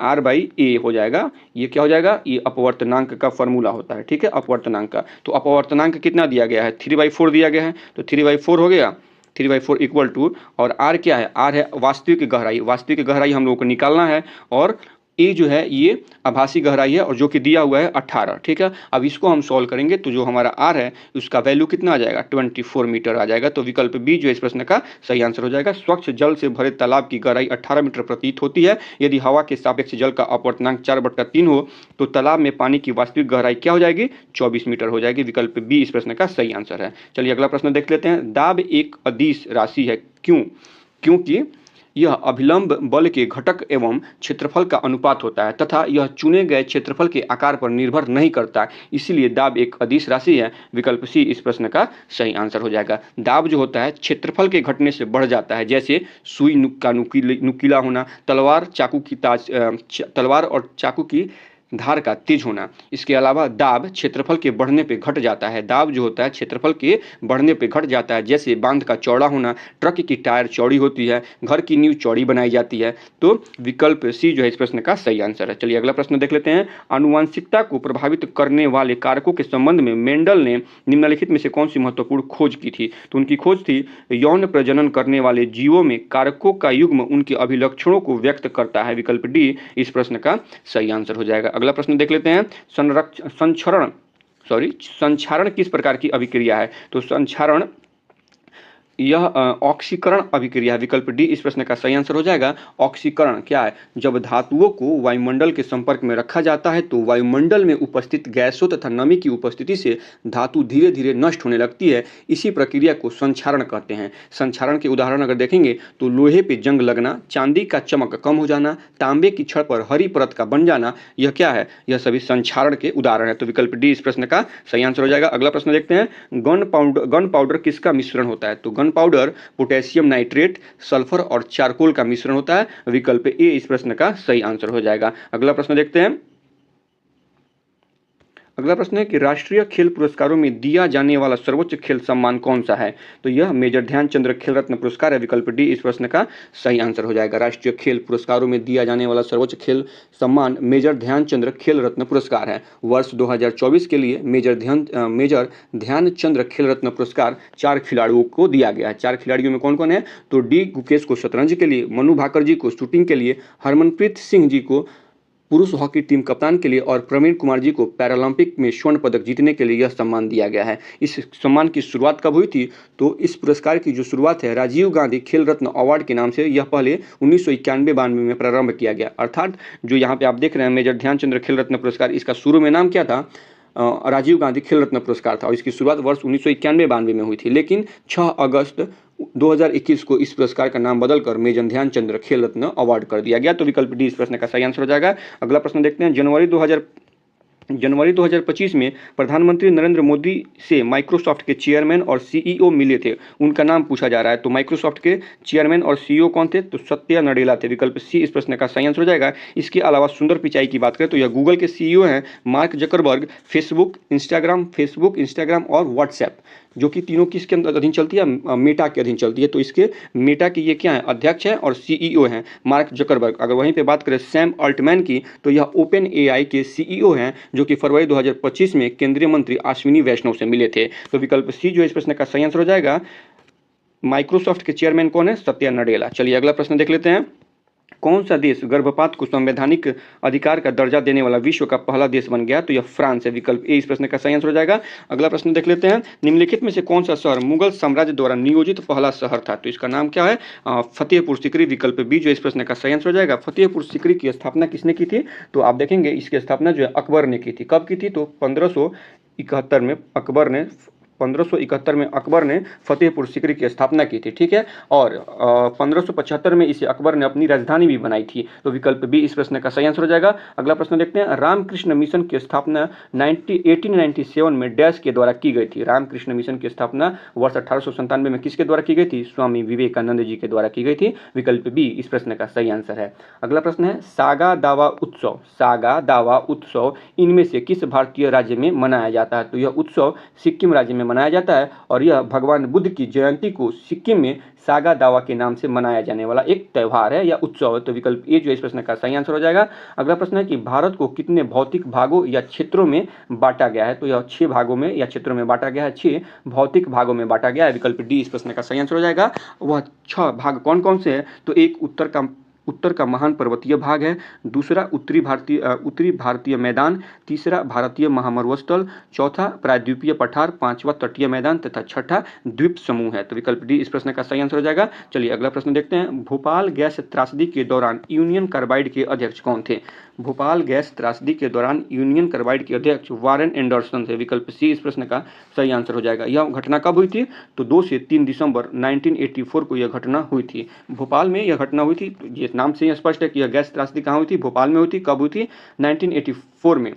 R/A हो जाएगा। ये क्या हो जाएगा? ये अपवर्तनांक का फॉर्मूला होता है। ठीक है, अपवर्तनांक का। तो अपवर्तनांक कितना दिया गया है? 3/4 दिया गया है, तो 3/4 हो गया। 3/4 इक्वल टू, और R क्या है? R है वास्तविक गहराई। वास्तविक गहराई हम लोगों को निकालना है, और ए जो है ये आभासी गहराई है, और जो कि दिया हुआ है 18। ठीक है, अब इसको हम सॉल्व करेंगे तो जो हमारा आर है उसका वैल्यू कितना आ जाएगा? 24 मीटर आ जाएगा। तो विकल्प बी जो इस प्रश्न का सही आंसर हो जाएगा। स्वच्छ जल से भरे तालाब की गहराई 18 मीटर प्रतीत होती है। यदि हवा के सापेक्ष जल का अपवर्तनांक 4/3 हो तो तालाब में पानी की वास्तविक गहराई क्या हो जाएगी? 24 मीटर हो जाएगी। विकल्प बी इस प्रश्न का सही आंसर है। चलिए अगला प्रश्न देख लेते हैं, दाब एक अदिश राशि है। क्यों? क्योंकि यह अभिलंब बल के घटक एवं क्षेत्रफल का अनुपात होता है तथा यह चुने गए क्षेत्रफल के आकार पर निर्भर नहीं करता, इसलिए दाब एक अदिश राशि है। विकल्प सी इस प्रश्न का सही आंसर हो जाएगा। दाब जो होता है क्षेत्रफल के घटने से बढ़ जाता है, जैसे सुई का नुकीला होना, तलवार और चाकू की धार का तेज होना। इसके अलावा दाब क्षेत्रफल के बढ़ने पे घट जाता है। दाब जो होता है क्षेत्रफल के बढ़ने पे घट जाता है, जैसे बांध का चौड़ा होना, ट्रक की टायर चौड़ी होती है, घर की नींव चौड़ी बनाई जाती है। तो विकल्प सी जो है इस प्रश्न का सही आंसर है। चलिए अगला प्रश्न देख लेते हैं। आनुवंशिकता को प्रभावित करने वाले कारकों के संबंध में मेंडल ने निम्नलिखित में से कौन सी महत्वपूर्ण खोज की थी? तो उनकी खोज थी यौन प्रजनन करने वाले जीवों में कारकों का युग्म उनके अभिलक्षणों को व्यक्त करता है। विकल्प डी इस प्रश्न का सही आंसर हो जाएगा। अगला प्रश्न देख लेते हैं। संक्षारण किस प्रकार की अभिक्रिया है? तो संक्षारण यह ऑक्सीकरण अभिक्रिया है। विकल्प डी इस प्रश्न का सही आंसर हो जाएगा। ऑक्सीकरण क्या है? जब धातुओं को वायुमंडल के संपर्क में रखा जाता है तो वायुमंडल में उपस्थित गैसों तथा नमी की उपस्थिति से धातु धीरे धीरे नष्ट होने लगती है। इसी प्रक्रिया को संक्षारण कहते हैं। संक्षारण के उदाहरण अगर देखेंगे तो लोहे पे जंग लगना, चांदी का चमक कम हो जाना, तांबे की छड़ पर हरी परत का बन जाना, यह क्या है? यह सभी संक्षारण के उदाहरण है। तो विकल्प डी इस प्रश्न का सही आंसर हो जाएगा। अगला प्रश्न देखते हैं। गन पाउडर किसका मिश्रण होता है? तो gun powder potassium nitrate, sulphur और चारकोल का मिश्रण होता है। विकल्प ए इस प्रश्न का सही आंसर हो जाएगा। अगला प्रश्न देखते हैं। अगला प्रश्न है कि राष्ट्रीय खेल पुरस्कारों में दिया जाने वाला सर्वोच्च खेल सम्मान कौन सा है? तो यह मेजर ध्यानचंद्र खेल रत्न पुरस्कार है। विकल्प डी इस प्रश्न का सही आंसर हो जाएगा। राष्ट्रीय खेल पुरस्कारों में दिया जाने वाला सर्वोच्च खेल सम्मान मेजर ध्यानचंद्र खेल रत्न पुरस्कार है। वर्ष 2024 के लिए मेजर ध्यानचंद्र खेल रत्न पुरस्कार 4 खिलाड़ियों को दिया गया है। 4 खिलाड़ियों में कौन कौन है? तो डी गुकेश को शतरंज के लिए, मनु भाकर जी को शूटिंग के लिए, हरमनप्रीत सिंह जी को पुरुष हॉकी टीम कप्तान के लिए और प्रवीण कुमार जी को पैरालंपिक में स्वर्ण पदक जीतने के लिए यह सम्मान दिया गया है। इस सम्मान की शुरुआत कब हुई थी? तो इस पुरस्कार की जो शुरुआत है राजीव गांधी खेल रत्न अवार्ड के नाम से, यह पहले 1991-92 में प्रारंभ किया गया। अर्थात जो यहाँ पे आप देख रहे हैं मेजर ध्यानचंद्र खेल रत्न पुरस्कार, इसका शुरू में नाम क्या था? राजीव गांधी खेल रत्न पुरस्कार था और इसकी शुरुआत वर्ष 1991-92 में हुई थी। लेकिन 6 अगस्त 2021 को इस पुरस्कार का नाम बदलकर मेजर ध्यानचंद्र खेल रत्न अवार्ड कर दिया गया। तो विकल्प डी इस प्रश्न का सही आंसर हो जाएगा। अगला प्रश्न देखते हैं। जनवरी 2025 में प्रधानमंत्री नरेंद्र मोदी से माइक्रोसॉफ्ट के चेयरमैन और सीईओ मिले थे, उनका नाम पूछा जा रहा है। तो माइक्रोसॉफ्ट के चेयरमैन और सीईओ कौन थे? तो सत्या नडेला थे। विकल्प सी इस प्रश्न का सही आंसर हो जाएगा। इसके अलावा सुंदर पिचाई की बात करें तो यह गूगल के सीईओ हैं मार्क जकरबर्ग, फेसबुक, इंस्टाग्राम और व्हाट्सएप, जो कि तीनों किसके अधीन चलती है? मेटा के अधीन चलती है। तो इसके मेटा के ये क्या है? अध्यक्ष हैं और सीईओ हैं मार्क जकरबर्ग। अगर वहीं पे बात करें सैम अल्टमैन की तो यह ओपन एआई के सीईओ हैं, जो कि फरवरी 2025 में केंद्रीय मंत्री अश्विनी वैष्णव से मिले थे। तो विकल्प सी जो इस प्रश्न का सही आंसर हो जाएगा। माइक्रोसॉफ्ट के चेयरमैन कौन है? सत्या नडेला। चलिए अगला प्रश्न देख लेते हैं। कौन सा देश गर्भपात को संवैधानिक अधिकार का दर्जा देने वाला विश्व का पहला देश बन गया? तो यह फ्रांस है। विकल्प ए इस प्रश्न का सही आंसर हो जाएगा। अगला प्रश्न देख लेते हैं। निम्नलिखित में से कौन सा शहर मुगल साम्राज्य द्वारा नियोजित पहला शहर था? तो इसका नाम क्या है? फतेहपुर सीकरी। विकल्प बी जो इस प्रश्न का सही आंसर हो जाएगा। फतेहपुर सीकरी की स्थापना किसने की थी? तो आप देखेंगे इसकी स्थापना जो है अकबर ने की थी। कब की थी? तो 1571 में अकबर ने फतेहपुर सीकरी की स्थापना की थी। ठीक है। और 1575 में इसे अकबर ने अपनी राजधानी भी बनाई थी। तो विकल्प बी इस प्रश्न का सही आंसर हो जाएगा। अगला प्रश्न देखते हैं। रामकृष्ण मिशन की स्थापना 1897 में डैश के द्वारा की गई थी। रामकृष्ण मिशन की स्थापना वर्ष 1897 में किसके द्वारा की गई थी? स्वामी विवेकानंद जी के द्वारा की गई थी। विकल्प बी इस प्रश्न का सही आंसर है। अगला प्रश्न है। सागा दावा उत्सव इनमें से किस भारतीय राज्य में मनाया जाता है? तो यह उत्सव सिक्किम राज्य में मनाया जाता है और यह भगवान बुद्ध की जयंती को सिक्किम में सागा दावा के नाम से मनाया जाने वाला एक त्यौहार है या उत्सव है। तो विकल्प ए जो इस प्रश्न का सही आंसर हो जाएगा। अगला प्रश्न है कि भारत को कितने भौतिक भागों या क्षेत्रों में बांटा गया है? तो यह 6 भागों में या क्षेत्रों में बांटा गया है। 6 भौतिक भागों में बांटा गया है। विकल्प डी इस प्रश्न का सही आंसर हो जाएगा। वह 6 भाग कौन कौन से हैं? तो एक उत्तर का महान पर्वतीय भाग है, दूसरा उत्तरी भारतीय मैदान, तीसरा भारतीय महामरुस्थल, चौथा प्रायद्वीपीय पठार, पांचवा तटीय मैदान तथा छठा द्वीप समूह है। तो विकल्प डी इस प्रश्न का सही आंसर हो जाएगा। चलिए अगला प्रश्न देखते हैं। भोपाल गैस त्रासदी के दौरान यूनियन कार्बाइड के अध्यक्ष कौन थे? भोपाल गैस त्रासदी के दौरान यूनियन कार्बाइड के अध्यक्ष वारेन एंडरसन थे। विकल्प सी इस प्रश्न का सही आंसर हो जाएगा। यह घटना कब हुई थी? तो 2 से 3 दिसंबर 1984 को यह घटना हुई थी। भोपाल में यह घटना हुई थी। तो ये नाम से ही स्पष्ट है कि यह गैस त्रासदी कहाँ हुई थी? भोपाल में हुई थी। कब हुई थी? 1984 में।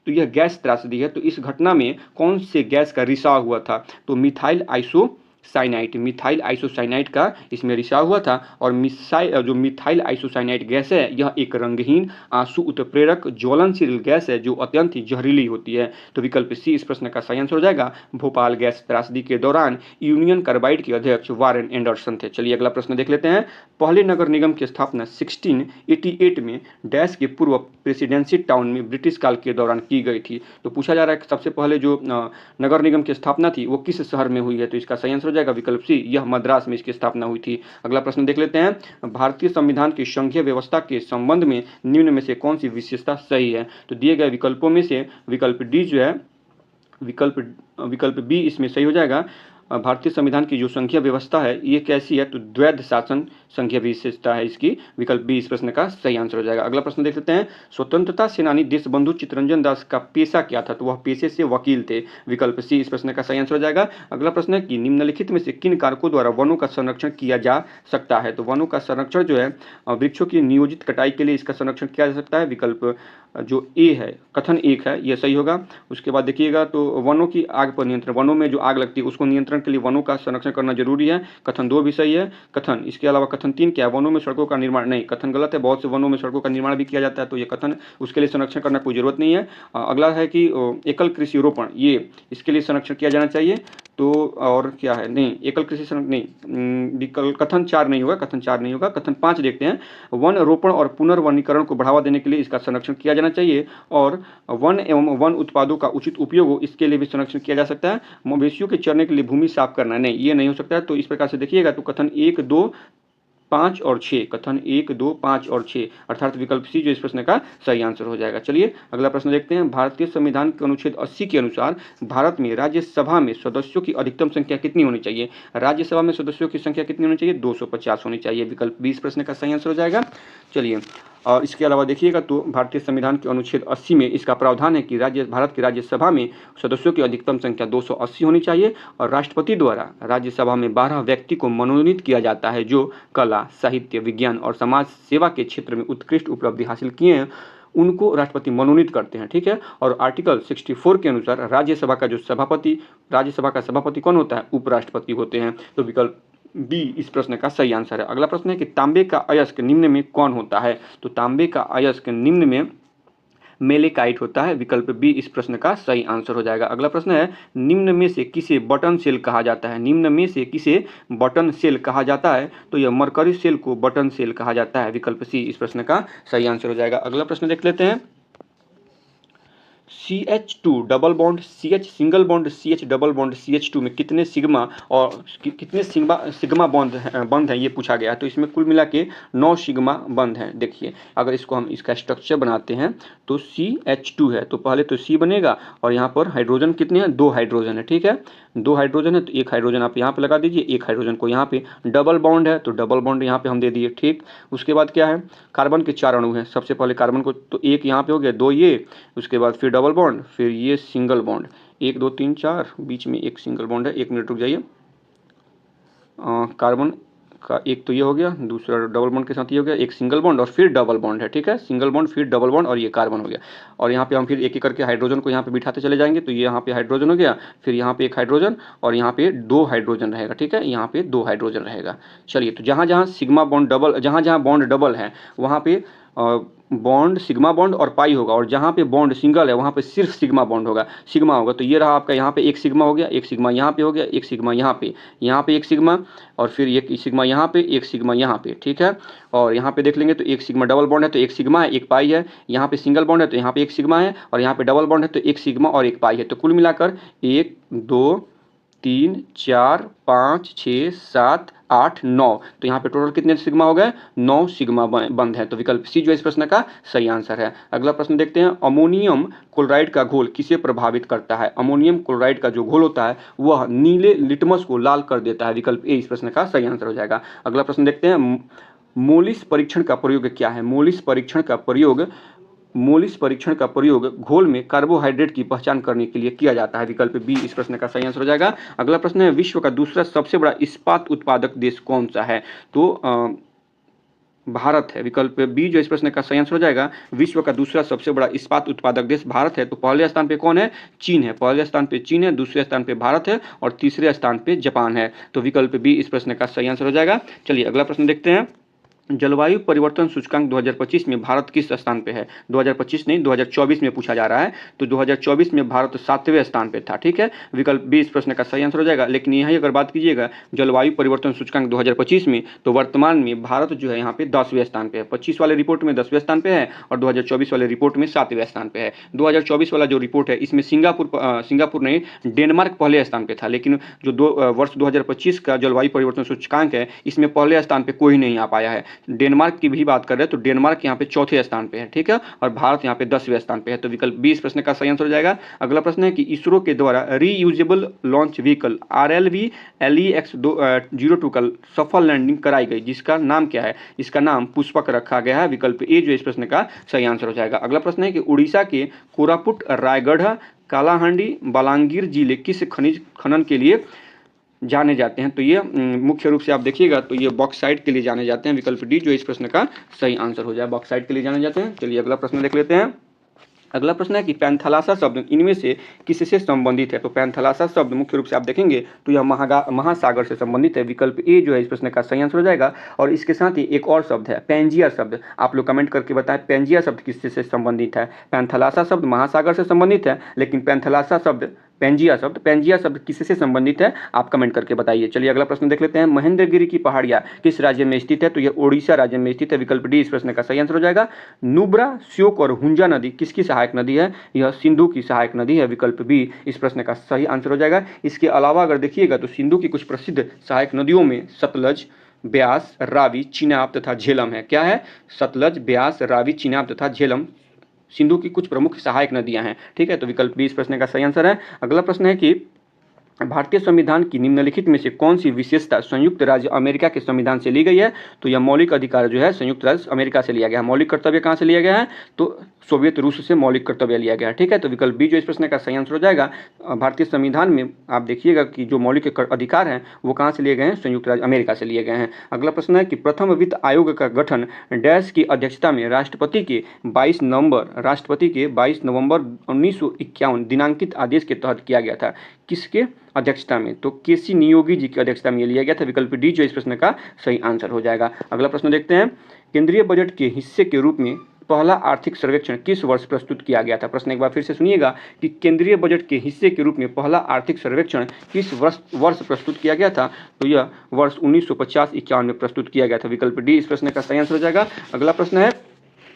तो यह गैस त्रासदी है। तो इस घटना में कौन से गैस का रिसाव हुआ था? तो methyl iso cyanide, methyl isocyanide का इसमें रिसाव हुआ था। और जो मिथाइल आइसोसाइनाइड गैस है यह एक रंगहीन, आंसू उत्प्रेरक, ज्वलनशील गैस है जो अत्यंत ही जहरीली होती है। तो विकल्प सी इस प्रश्न का सही आंसर हो जाएगा। भोपाल गैस त्रासदी के दौरान यूनियन कार्बाइड के अध्यक्ष वारेन एंडरसन थे। चलिए अगला प्रश्न देख लेते हैं। पहले नगर निगम की स्थापना 1688 में डैश के पूर्व प्रेसिडेंसी टाउन में ब्रिटिश काल के दौरान की गई थी। तो पूछा जा रहा है कि सबसे पहले जो नगर निगम की स्थापना थी वो किस शहर में हुई है, तो इसका सही आंसर हो जाएगा विकल्प सी, यह मद्रास में इसकी स्थापना हुई थी। अगला प्रश्न देख लेते हैं। भारतीय संविधान की संघीय व्यवस्था के संबंध में निम्न में से कौन सी विशेषता सही है, तो दिए गए विकल्पों में से विकल्प डी जो है, विकल्प बी इसमें सही हो जाएगा। भारतीय संविधान की जो संघीय व्यवस्था है ये कैसी है, तो द्वैध शासन संघीय विशेषता है इसकी। विकल्प बी इस प्रश्न का सही आंसर हो जाएगा। अगला प्रश्न देख लेते हैं। स्वतंत्रता सेनानी देशबंधु चित्तरंजन दास का पेशा क्या था, तो वह पेशे से वकील थे। विकल्प सी इस प्रश्न का सही आंसर हो जाएगा। अगला प्रश्न है कि निम्नलिखित में से किन कारकों द्वारा वनों का संरक्षण किया जा सकता है, तो वनों का संरक्षण जो है वृक्षों की नियोजित कटाई के लिए इसका संरक्षण किया जा सकता है। विकल्प जो ए है, कथन एक है, यह सही होगा। उसके बाद देखिएगा तो वनों की आग पर नियंत्रण, वनों में जो आग लगती है उसको नियंत्रण के लिए वनों का संरक्षण करना जरूरी है, कथन 2 भी सही है। कथन इसके अलावा कथन 3 क्या है, वनों में सड़कों का निर्माण, नहीं, कथन गलत है, बहुत से वनों में सड़कों का निर्माण भी किया जाता है, तो ये कथन उसके लिए संरक्षण करना कोई जरूरत नहीं है। अगला है कि एकल कृषि रोपण, ये इसके लिए संरक्षण किया जाना चाहिए। तो और क्या है, नहीं, एकल कृषि संरक्षण नहीं, कथन 4 नहीं होगा, कथन 4 नहीं होगा। कथन 5 देखते हैं। वन रोपण और पुनर्वनीकरण को बढ़ावा देने के लिए इसका संरक्षण किया जाना चाहिए, और वन एवं वन उत्पादों का उचित उपयोग हो इसके लिए भी संरक्षण किया जा सकता है। मवेशियों के चरने के लिए भूमि साफ करना, नहीं, ये नहीं हो सकता है। तो इस प्रकार से देखिएगा तो कथन 1, 2, 5 और 6, कथन 1, 2, 5 और 6 अर्थात विकल्प सी जो इस प्रश्न का सही आंसर हो जाएगा। चलिए अगला प्रश्न देखते हैं। भारतीय संविधान के अनुच्छेद 80 के अनुसार भारत में राज्यसभा में सदस्यों की अधिकतम संख्या कितनी होनी चाहिए, राज्यसभा में सदस्यों की संख्या कितनी होनी चाहिए, 250 होनी चाहिए। विकल्प बी इस प्रश्न का सही आंसर हो जाएगा। चलिए और इसके अलावा देखिएगा तो भारतीय संविधान के अनुच्छेद 80 में इसका प्रावधान है कि भारत की राज्यसभा में सदस्यों की अधिकतम संख्या 280 होनी चाहिए, और राष्ट्रपति द्वारा राज्यसभा में 12 व्यक्ति को मनोनीत किया जाता है जो कला, साहित्य, विज्ञान और समाज सेवा के क्षेत्र में उत्कृष्ट उपलब्धि हासिल किए हैं, उनको राष्ट्रपति मनोनीत करते हैं। ठीक है। और आर्टिकल 64 के अनुसार राज्यसभा का सभापति कौन होता है, उपराष्ट्रपति होते हैं। तो विकल्प बी इस प्रश्न का सही आंसर है। अगला प्रश्न है कि तांबे का अयस्क निम्न में कौन होता है, तो तांबे का अयस्क निम्न में मेलेकाइट होता है। विकल्प बी इस प्रश्न का सही आंसर हो जाएगा। अगला प्रश्न है निम्न में से किसे बटन सेल कहा जाता है, निम्न में से किसे बटन सेल कहा जाता है, तो यह मरकरी सेल को बटन सेल कहा जाता है। विकल्प सी इस प्रश्न का सही आंसर हो जाएगा। अगला प्रश्न देख लेते हैं। CH2 double bond, CH single bond, CH double bond, CH2 में कितने सिग्मा और कितने सिग्मा बंध है ये पूछा गया है। तो इसमें कुल मिला के 9 सिग्मा बंध हैं। देखिए अगर इसको हम इसका स्ट्रक्चर बनाते हैं तो CH2 है, तो पहले तो C बनेगा और यहाँ पर हाइड्रोजन कितने हैं, 2 हाइड्रोजन है। ठीक है, 2 हाइड्रोजन है तो 1 हाइड्रोजन आप यहाँ पे लगा दीजिए, 1 हाइड्रोजन को यहाँ पे, डबल बॉन्ड है तो डबल बॉन्ड यहाँ पे हम दे दिए। ठीक, उसके बाद क्या है, कार्बन के 4 अणु हैं। सबसे पहले कार्बन को तो 1 यहाँ पे हो गया, 2 ये, उसके बाद फिर डबल बॉन्ड, फिर ये सिंगल बॉन्ड, 1 2 3 4, बीच में एक सिंगल बॉन्ड है। 1 मिनट रुक जाइए। कार्बन का एक तो ये हो गया, दूसरा डबल बॉन्ड के साथ ये हो गया, एक सिंगल बॉन्ड और फिर डबल बॉन्ड है। ठीक है, सिंगल बॉन्ड फिर डबल बॉन्ड और ये कार्बन हो गया। और यहाँ पे हम फिर एक एक करके हाइड्रोजन को यहाँ पे बिठाते चले जाएंगे। तो ये यहाँ पे हाइड्रोजन हो गया, फिर यहाँ पे 1 हाइड्रोजन और यहाँ पे 2 हाइड्रोजन रहेगा। ठीक है, यहाँ पे 2 हाइड्रोजन रहेगा। चलिए तो जहाँ जहाँ सिग्मा बॉन्ड डबल, जहाँ जहाँ बॉन्ड डबल है वहाँ पे बॉन्ड सिग्मा बॉन्ड और पाई होगा, और जहाँ पे बॉन्ड सिंगल है वहाँ पे सिर्फ सिग्मा बॉन्ड होगा, सिग्मा होगा। तो ये रहा आपका, यहाँ पे 1 सिग्मा हो गया, 1 सिग्मा यहाँ पे हो गया, 1 सिग्मा यहाँ पे 1 सिग्मा, और फिर 1 सिग्मा यहाँ पे, 1 सिग्मा यहाँ पे। ठीक है, और यहाँ पे देख लेंगे तो 1 सिग्मा डबल बॉन्ड है तो 1 सिग्मा है, 1 पाई है। यहाँ पे सिंगल बॉन्ड है तो यहाँ पे 1 सिग्मा है, और यहाँ पे डबल बॉन्ड है तो 1 सिग्मा और 1 पाई है। तो कुल मिलाकर 1 2 3 4 5 6 7 8 9, तो यहाँ पे टोटल कितने सिग्मा हो गए, 9 सिग्मा बंद है। तो विकल्प सी जो इस प्रश्न का सही आंसर है। अगला प्रश्न देखते हैं। अमोनियम क्लोराइड का घोल किसे प्रभावित करता है, अमोनियम क्लोराइड का जो घोल होता है वह नीले लिटमस को लाल कर देता है। विकल्प ए इस प्रश्न का सही आंसर हो जाएगा। अगला प्रश्न देखते हैं। मोलिस परीक्षण का प्रयोग क्या है, मोलिस परीक्षण का प्रयोग घोल में कार्बोहाइड्रेट की पहचान करने के लिए किया जाता है। विकल्प बी इस प्रश्न का सही आंसर हो जाएगा। अगला प्रश्न है। विश्व का दूसरा सबसे बड़ा इस्पात उत्पादक देश कौन सा है, तो भारत है। विकल्प बी जो इस प्रश्न का सही आंसर हो जाएगा, विश्व का दूसरा सबसे बड़ा इस्पात उत्पादक देश भारत है। तो पहले स्थान पे कौन है? चीन है। पहले स्थान पे चीन है, दूसरे स्थान पे भारत है और तीसरे स्थान पे जापान है। तो विकल्प बी इस प्रश्न का सही आंसर हो जाएगा। चलिए अगला प्रश्न देखते हैं। जलवायु परिवर्तन सूचकांक 2025 में भारत किस स्थान पे है? 2025 नहीं, 2024 में पूछा जा रहा है। तो 2024 में भारत 7वें स्थान पे था। ठीक है, विकल्प बी इस प्रश्न का सही आंसर हो जाएगा। लेकिन यहीं अगर बात कीजिएगा जलवायु परिवर्तन सूचकांक 2025 में, तो वर्तमान में भारत जो है यहाँ पे 10वें स्थान पे है। 25 वाले रिपोर्ट में 10वें स्थान पे है और 2024 वाले रिपोर्ट में 7वें स्थान पे है। 2024 वाला जो रिपोर्ट है इसमें सिंगापुर नहीं, डेनमार्क पहले स्थान पे था। लेकिन जो वर्ष 2025 का जलवायु परिवर्तन सूचकांक है इसमें पहले स्थान पे कोई नहीं आ पाया है। डेनमार्क की भी बात कर रहे हैं तो डेनमार्क यहाँ पे चौथे स्थान पे है। ठीक है, और भारत यहाँ पे 10वें स्थान पे है। तो विकल्प बी इस प्रश्न का सही आंसर हो जाएगा। अगला प्रश्न है कि इसरो के द्वारा reusable launch vehicle RLV LEX-02 का सफल लैंडिंग कराई गई, जिसका नाम क्या है? इसका नाम पुष्पक रखा गया है। विकल्प ए जो इस प्रश्न का सही आंसर हो जाएगा। अगला प्रश्न है कि उड़ीसा के कोरापुट, रायगढ़, कालाहांडी, बलांगीर जिले किस खनिज खनन के लिए जाने जाते हैं? तो ये मुख्य रूप से आप देखिएगा तो ये बॉक्साइट के लिए जाने जाते हैं। विकल्प डी जो इस प्रश्न का सही आंसर हो जाए, बॉक्साइट के लिए जाने जाते हैं। चलिए अगला प्रश्न देख लेते हैं। अगला प्रश्न है कि पैंथालासा शब्द इनमें से किससे संबंधित है? तो पैंथालासा शब्द मुख्य रूप से आप देखेंगे तो यह महासागर से संबंधित है। विकल्प ए जो है इस प्रश्न का सही आंसर हो जाएगा। और इसके साथ ही एक और शब्द है पेंजिया शब्द। आप लोग कमेंट करके बताएं पेंजिया शब्द किससे से संबंधित है? पैंथालासा शब्द महासागर से संबंधित है, लेकिन पेंजिया शब्द किससे संबंधित है? आप कमेंट करके बताइए। चलिए अगला प्रश्न देख लेते हैं। महेंद्रगिरी की पहाड़ियाँ किस राज्य में स्थित है? तो यह ओडिशा राज्य में स्थित है। विकल्प डी इस प्रश्न का सही आंसर हो जाएगा। नुब्रा, श्योक और हुंजा नदी किसकी सहायक नदी है? यह सिंधु की सहायक नदी है। विकल्प बी इस प्रश्न का सही आंसर हो जाएगा। इसके अलावा अगर देखिएगा तो सिंधु की कुछ प्रसिद्ध सहायक नदियों में सतलज, ब्यास, रावी, चिनाब तथा झेलम है। क्या है? सतलज, ब्यास, रावी, चिनाब तथा झेलम सिंधु की कुछ प्रमुख सहायक नदियां हैं। ठीक है, तो विकल्प बी इस प्रश्न का सही आंसर है। अगला प्रश्न है कि भारतीय संविधान की निम्नलिखित में से कौन सी विशेषता संयुक्त राज्य अमेरिका के संविधान से ली गई है? तो यह मौलिक अधिकार जो है संयुक्त राज्य अमेरिका से लिया गया है। मौलिक कर्तव्य कहाँ से लिया गया है? तो सोवियत रूस से मौलिक कर्तव्य लिया गया है। ठीक है, तो विकल्प बी जो इस प्रश्न का सही आंसर हो जाएगा। भारतीय संविधान में आप देखिएगा कि जो मौलिक अधिकार हैं वो कहाँ से लिए गए हैं? संयुक्त राज्य अमेरिका से लिए गए हैं। अगला प्रश्न है कि प्रथम वित्त आयोग का गठन डैश की अध्यक्षता में राष्ट्रपति के 22 नवंबर 1951 दिनांकित आदेश के तहत किया गया था। किसके अध्यक्षता में? तो केसी नियोगी जी की अध्यक्षता में ये लिया गया था। विकल्प डी जो इस प्रश्न का सही आंसर हो जाएगा। अगला प्रश्न देखते हैं। केंद्रीय बजट के हिस्से के रूप में पहला आर्थिक सर्वेक्षण किस वर्ष प्रस्तुत किया गया था? प्रश्न एक बार फिर से सुनिएगा कि केंद्रीय बजट के हिस्से के रूप में पहला आर्थिक सर्वेक्षण किस वर्ष प्रस्तुत किया गया था? तो यह वर्ष 1950-51 में प्रस्तुत किया गया था। विकल्प डी इस प्रश्न का सही आंसर हो जाएगा। अगला प्रश्न है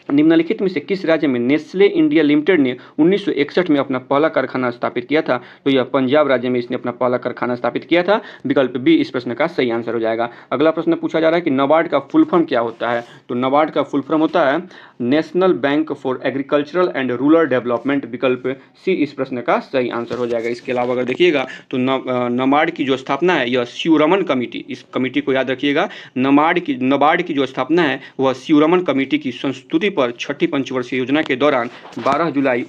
निम्नलिखित में से किस राज्य में नेस्ले इंडिया लिमिटेड ने 1961 में अपना पहला कारखाना स्थापित किया था? तो यह पंजाब राज्य में इसने अपना पहला कारखाना स्थापित किया था। विकल्प बी इस प्रश्न का सही आंसर हो जाएगा। अगला प्रश्न पूछा जा रहा है कि नाबार्ड का फुल फॉर्म क्या होता है? तो नाबार्ड का फुल फॉर्म होता है national bank for agricultural and rural development. विकल्प सी इस प्रश्न का सही आंसर हो जाएगा। इसके अलावा अगर देखिएगा तो नाबार्ड की जो स्थापना है यह शिवरमन कमेटी, इस कमेटी को याद रखिएगा। नाबार्ड की जो स्थापना है वह शिवरमन कमेटी की संस्तुति पर छठी पंचवर्षीय योजना के दौरान 12 जुलाई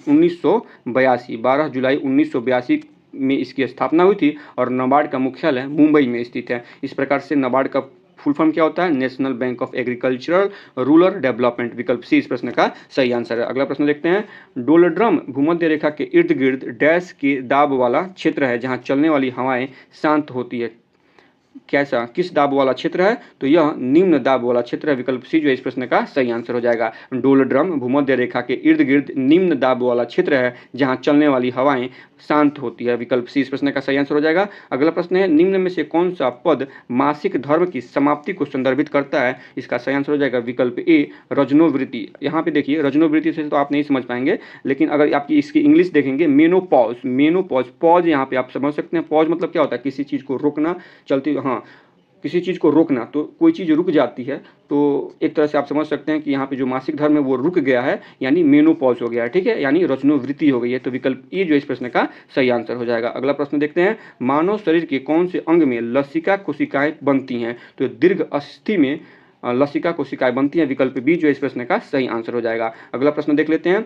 1982 में इसकी स्थापना हुई थी और नाबार्ड का मुख्यालय मुंबई में स्थित है। इस प्रकार से नाबार्ड का फुल फॉर्म क्या होता है? National bank of agricultural rural development. विकल्प सी इस प्रश्न का सही आंसर है। अगला प्रश्न देखते हैं। डोलड्रम भूमध्य रेखा के इर्द गिर्द डैश के दाब वाला क्षेत्र है जहां चलने वाली हवाएं शांत होती है। कैसा, किस दाब वाला क्षेत्र है? तो यह निम्न दाब वाला क्षेत्र है। विकल्प सी जो इस प्रश्न का सही आंसर हो जाएगा। डोलड्रम भूमध्य रेखा के इर्द गिर्द निम्न दाब वाला क्षेत्र है जहां चलने वाली हवाएं शांत होती है। विकल्प सी इस प्रश्न का सही आंसर हो जाएगा। अगला प्रश्न है निम्न में से कौन सा पद मासिक धर्म की समाप्ति को संदर्भित करता है? इसका सही आंसर हो जाएगा विकल्प ए रजनोवृत्ति। यहाँ पे देखिए रजनोवृत्ति से तो आप नहीं समझ पाएंगे, लेकिन अगर आपकी इसकी इंग्लिश देखेंगे मेनोपॉज, पॉज यहाँ पे आप समझ सकते हैं। पॉज मतलब क्या होता है? किसी चीज़ को रोकना, चलती, हाँ किसी चीज़ को रोकना। तो कोई चीज़ रुक जाती है तो एक तरह से आप समझ सकते हैं कि यहाँ पे जो मासिक धर्म है वो रुक गया है, यानी मेनोपॉज हो गया है। ठीक है, यानी रजनोवृत्ति हो गई है। तो विकल्प ए जो इस प्रश्न का सही आंसर हो जाएगा। अगला प्रश्न देखते हैं। मानव शरीर के कौन से अंग में लसिका कोशिकाएं बनती हैं? तो दीर्घ अस्थि में लसिका कोशिकाएं बनती हैं। विकल्प बी जो इस प्रश्न का सही आंसर हो जाएगा। अगला प्रश्न देख लेते हैं।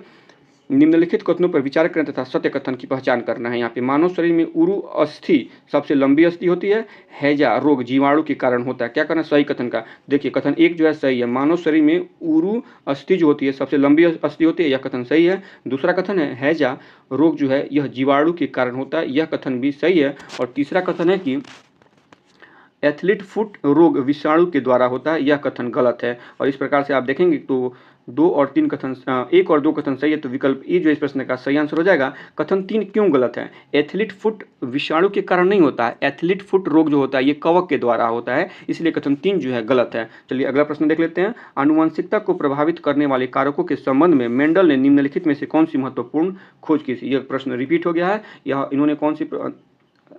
निम्नलिखित कथनों पर विचार करें तथा सत्य कथन की पहचान करना है। यहाँ पे मानव शरीर में उरु अस्थि सबसे लंबी अस्थि होती है। हैजा रोग जीवाणु के कारण होता है। क्या करना सही कथन का, देखिए कथन एक जो है सही है, मानव शरीर में उरु अस्थि जो होती है सबसे लंबी अस्थि होती है, यह कथन सही है। दूसरा कथन है हैजा रोग जो है यह जीवाणु के कारण होता है, यह कथन भी सही है। और तीसरा कथन है कि एथलीट फुट रोग विषाणु के द्वारा होता है, यह कथन गलत है। और इस प्रकार से आप देखेंगे तो 2 और 3 कथन 1 और 2 कथन सही है, तो विकल्प ए जो इस प्रश्न का सही आंसर हो जाएगा। कथन 3 क्यों गलत है? एथलीट फुट विषाणु के कारण नहीं होता है, एथलीट फुट रोग जो होता है ये कवक के द्वारा होता है, इसलिए कथन 3 जो है गलत है। चलिए अगला प्रश्न देख लेते हैं। आनुवंशिकता को प्रभावित करने वाले कारकों के संबंध में मेंडल ने निम्नलिखित में से कौन सी महत्वपूर्ण खोज की थी? यह प्रश्न रिपीट हो गया है, यह इन्होंने कौन सी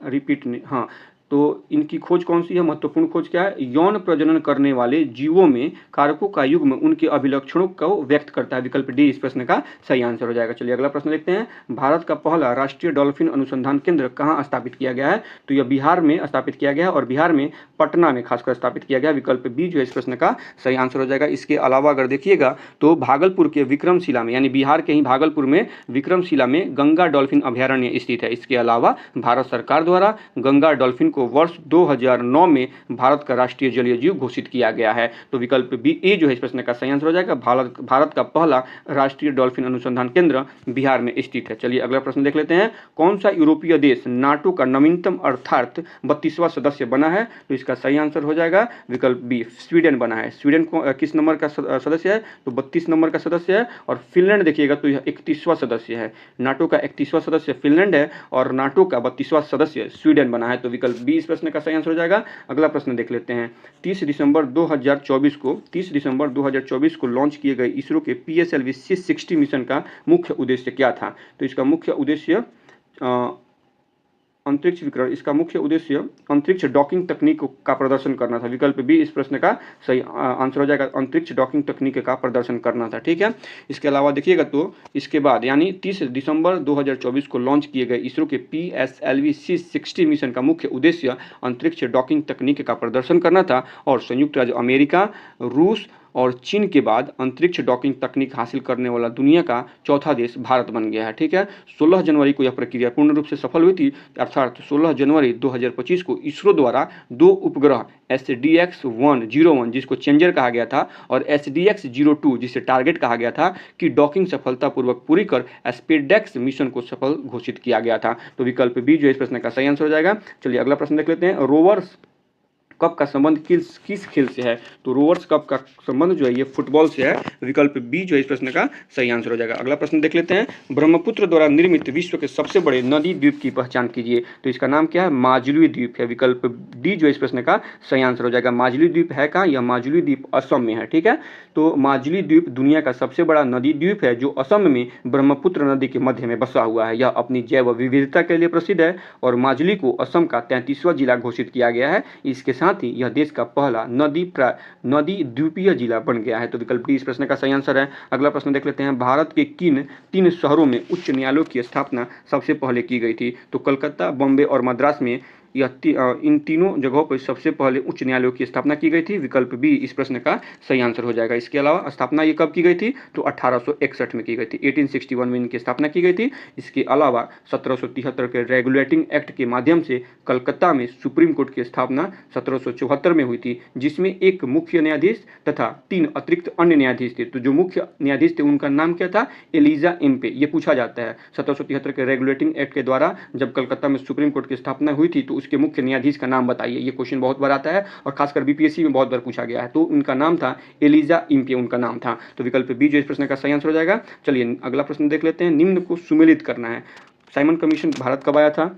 रिपीट हाँ, तो इनकी खोज कौन सी है? महत्वपूर्ण खोज क्या है? यौन प्रजनन करने वाले जीवों में कारकों का युग्म उनके अभिलक्षणों को व्यक्त करता है। विकल्प डी इस प्रश्न का सही आंसर हो जाएगा। चलिए अगला प्रश्न देखते हैं। भारत का पहला राष्ट्रीय डॉल्फिन अनुसंधान केंद्र कहाँ स्थापित किया गया है? तो यह बिहार में स्थापित किया गया है, और बिहार में पटना में खासकर स्थापित किया गया। विकल्प बी जो है इस प्रश्न का सही आंसर हो जाएगा। इसके अलावा अगर देखिएगा तो भागलपुर के विक्रमशिला में, यानी बिहार के ही भागलपुर में विक्रमशिला में गंगा डॉल्फिन अभयारण्य स्थित है। इसके अलावा भारत सरकार द्वारा गंगा डॉल्फिन को वर्ष 2009 में भारत का राष्ट्रीय जलीय जीव घोषित किया गया है। तो विकल्प बी ए जो है इस प्रश्न का सही आंसर हो जाएगा। भारत का पहला राष्ट्रीय डॉल्फिन अनुसंधान केंद्र बिहार में स्थित है। चलिए अगला प्रश्न देख लेते हैं। कौन सा यूरोपीय देश नाटो का नवीनतम अर्थात 32वां सदस्य बना है? तो इसका सही आंसर हो जाएगा विकल्प बी, स्वीडन बना है। स्वीडन को किस नंबर का सदस्य है? तो 32 नंबर का सदस्य है। और फिनलैंड देखिएगा तो यह 31वां सदस्य है। नाटो का 31वां सदस्य फिनलैंड है और नाटो का 32वां सदस्य स्वीडन बना है। तो विकल्प बी इस प्रश्न का सही आंसर हो जाएगा। अगला प्रश्न देख लेते हैं। 30 दिसंबर 2024 को लॉन्च किए गए इसरो के PSLV C60 मिशन का मुख्य उद्देश्य क्या था? तो इसका मुख्य उद्देश्य अंतरिक्ष विकरण, इसका मुख्य उद्देश्य अंतरिक्ष डॉकिंग तकनीक का प्रदर्शन करना था। विकल्प बी इस प्रश्न का सही आंसर हो जाएगा। अंतरिक्ष डॉकिंग तकनीक का प्रदर्शन करना था, ठीक है। इसके अलावा देखिएगा तो इसके बाद यानी 30 दिसंबर 2024 को लॉन्च किए गए इसरो के PSLV C60 मिशन का मुख्य उद्देश्य अंतरिक्ष डॉकिंग तकनीक का प्रदर्शन करना था। और संयुक्त राज्य अमेरिका, रूस और चीन के बाद अंतरिक्ष डॉकिंग तकनीक हासिल करने वाला दुनिया का चौथा देश भारत बन गया है, ठीक है। 16 जनवरी को यह प्रक्रिया पूर्ण रूप से सफल हुई थी, अर्थात 16 जनवरी 2025 को इसरो द्वारा 2 उपग्रह SDX-101 जिसको चेंजर कहा गया था और SDX-02 जिसे टारगेट कहा गया था की डॉकिंग सफलतापूर्वक पूरी कर स्पेसडेक्स मिशन को सफल घोषित किया गया था। तो विकल्प बी जो इस प्रश्न का सही आंसर हो जाएगा। चलिए अगला प्रश्न देख लेते हैं। रोवर्स कप का संबंध किस खेल से है? तो रोवर्स कप का संबंध जो है ये फुटबॉल से है। विकल्प बी जो है इस प्रश्न का सही आंसर हो जाएगा। अगला प्रश्न देख लेते हैं। ब्रह्मपुत्र द्वारा निर्मित विश्व के सबसे बड़े नदी द्वीप की पहचान कीजिए। तो इसका नाम क्या है? माजुली द्वीप है। विकल्प डी जो इस प्रश्न का सही आंसर हो जाएगा। माजुली द्वीप है कहाँ? यह माजुली द्वीप असम में है, ठीक है। तो माजुली द्वीप दुनिया का सबसे बड़ा नदी द्वीप है जो असम में ब्रह्मपुत्र नदी के मध्य में बसा हुआ है। यह अपनी जैव विविधता के लिए प्रसिद्ध है और माजुली को असम का 33वां जिला घोषित किया गया है। इसके साथ ही यह देश का पहला नदी द्वीपीय जिला बन गया है। तो विकल्प डी इस प्रश्न का सही आंसर है। अगला प्रश्न देख लेते हैं। भारत के किन 3 शहरों में उच्च न्यायालयों की स्थापना सबसे पहले की गई थी? तो कोलकाता, बॉम्बे और मद्रास में इन तीनों जगहों पर सबसे पहले उच्च न्यायालयों की स्थापना की गई थी। विकल्प बी इस प्रश्न का सही आंसर हो जाएगा। इसके अलावा स्थापना ये कब की गई थी? तो 1861 में की गई थी। 1861 में इनकी स्थापना की गई थी। इसके अलावा 1773 के रेगुलेटिंग एक्ट के माध्यम से कलकत्ता में सुप्रीम कोर्ट की स्थापना 1774 में हुई थी, जिसमें एक मुख्य न्यायाधीश तथा 3 अतिरिक्त अन्य न्यायाधीश थे। तो जो मुख्य न्यायाधीश थे उनका नाम क्या था? एलिजा एम्पे। ये पूछा जाता है। 1773 के रेगुलेटिंग एक्ट के द्वारा जब कलकत्ता में सुप्रीम कोर्ट की स्थापना हुई थी तो उसके मुख्य न्यायाधीश का नाम बताइए। ये क्वेश्चन बहुत बार आता है और खासकर बीपीएससी में बहुत बार पूछा गया है। तो उनका नाम था एलिजा इम्पे, उनका नाम था। तो विकल्प बी जो इस प्रश्न का सही आंसर हो जाएगा। चलिए अगला प्रश्न देख लेते हैं। निम्न को सुमेलित करना है। साइमन कमीशन भारत कब आया था?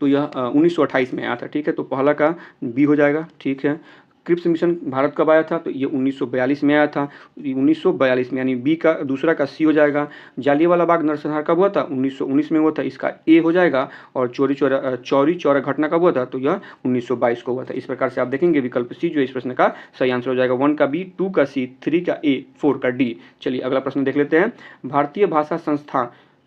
तो यह 1928 में आया था, ठीक है। तो पहला का बी हो जाएगा, ठीक है। क्रिप्स मिशन भारत कब आया था? तो ये 1942 में आया था। 1942 में, यानी बी का दूसरा का सी हो जाएगा। जालियांवाला बाग नरसंहार कब हुआ था? 1919 में हुआ था, इसका ए हो जाएगा। और चौरी चौरा घटना कब हुआ था? तो यह 1922 को हुआ था। इस प्रकार से आप देखेंगे विकल्प सी जो इस प्रश्न का सही आंसर हो जाएगा। 1 का बी, 2 का सी, 3 का ए, 4 का डी। चलिए अगला प्रश्न देख लेते हैं। भारतीय भाषा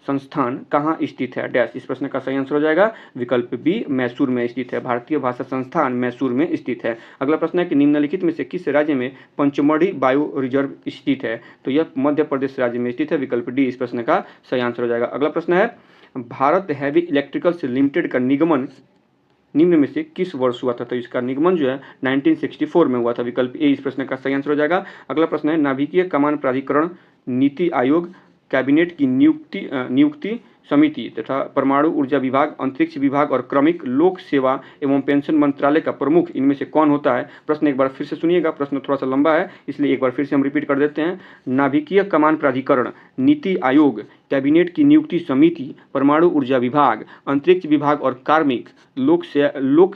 संस्थान कहाँ स्थित है? डैश। इस प्रश्न का सही आंसर हो जाएगा विकल्प बी, मैसूर में स्थित है। भारतीय भाषा संस्थान मैसूर में स्थित है। अगला प्रश्न है कि निम्नलिखित में से किस राज्य में पंचमढ़ी बायो रिजर्व स्थित है? तो यह मध्य प्रदेश राज्य में स्थित है। विकल्प डी इस प्रश्न का सही आंसर हो जाएगा। अगला प्रश्न है भारत हैवी इलेक्ट्रिकल्स लिमिटेड का निगमन निम्न में से किस वर्ष हुआ था? तो इसका निगमन जो है 1964 में हुआ था। विकल्प ए इस प्रश्न का सही आंसर हो जाएगा। अगला प्रश्न है नाभिकीय कमान प्राधिकरण, नीति आयोग, कैबिनेट की नियुक्ति समिति तथा परमाणु ऊर्जा विभाग, अंतरिक्ष विभाग और क्रमिक लोक सेवा एवं पेंशन मंत्रालय का प्रमुख इनमें से कौन होता है? प्रश्न एक बार फिर से सुनिएगा, प्रश्न थोड़ा सा लंबा है इसलिए एक बार फिर से हम रिपीट कर देते हैं। नाभिकीय कमान प्राधिकरण, नीति आयोग, कैबिनेट की नियुक्ति समिति, परमाणु ऊर्जा विभाग, अंतरिक्ष विभाग और कार्मिक लोक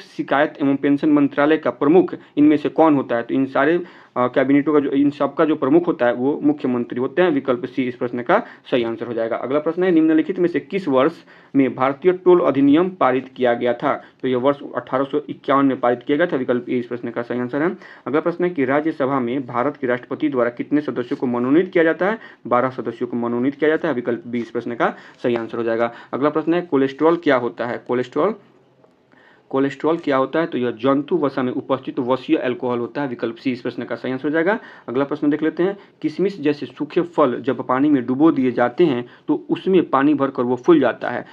शिकायत एवं पेंशन मंत्रालय का प्रमुख इनमें से कौन होता है? तो इन सारे कैबिनेटों का जो इन सब का जो प्रमुख होता है वो मुख्यमंत्री होते हैं। विकल्प सी इस प्रश्न का सही आंसर हो जाएगा। अगला प्रश्न है निम्नलिखित में से किस वर्ष में भारतीय टोल अधिनियम पारित किया गया था? तो यह वर्ष 1851 में पारित किया गया था। विकल्प ए इस प्रश्न का सही आंसर है। अगला प्रश्न है कि राज्यसभा में भारत के राष्ट्रपति द्वारा कितने सदस्यों को मनोनीत किया जाता है? 12 सदस्यों को मनोनीत किया जाता है। विकल्प बी इस प्रश्न का सही आंसर हो जाएगा। अगला प्रश्न है कोलेस्ट्रॉल क्या होता है? कोलेस्ट्रॉल क्या होता है? तो यह जंतु वसा में उपस्थित वसीय अल्कोहल होता है। विकल्प सी इस प्रश्न का सही आंसर हो जाएगा। अगला प्रश्न देख लेते हैं किशमिश जैसे सूखे फल जब पानी में डुबो दिए जाते हैं तो उसमें पानी भरकर वो फूल जाता है।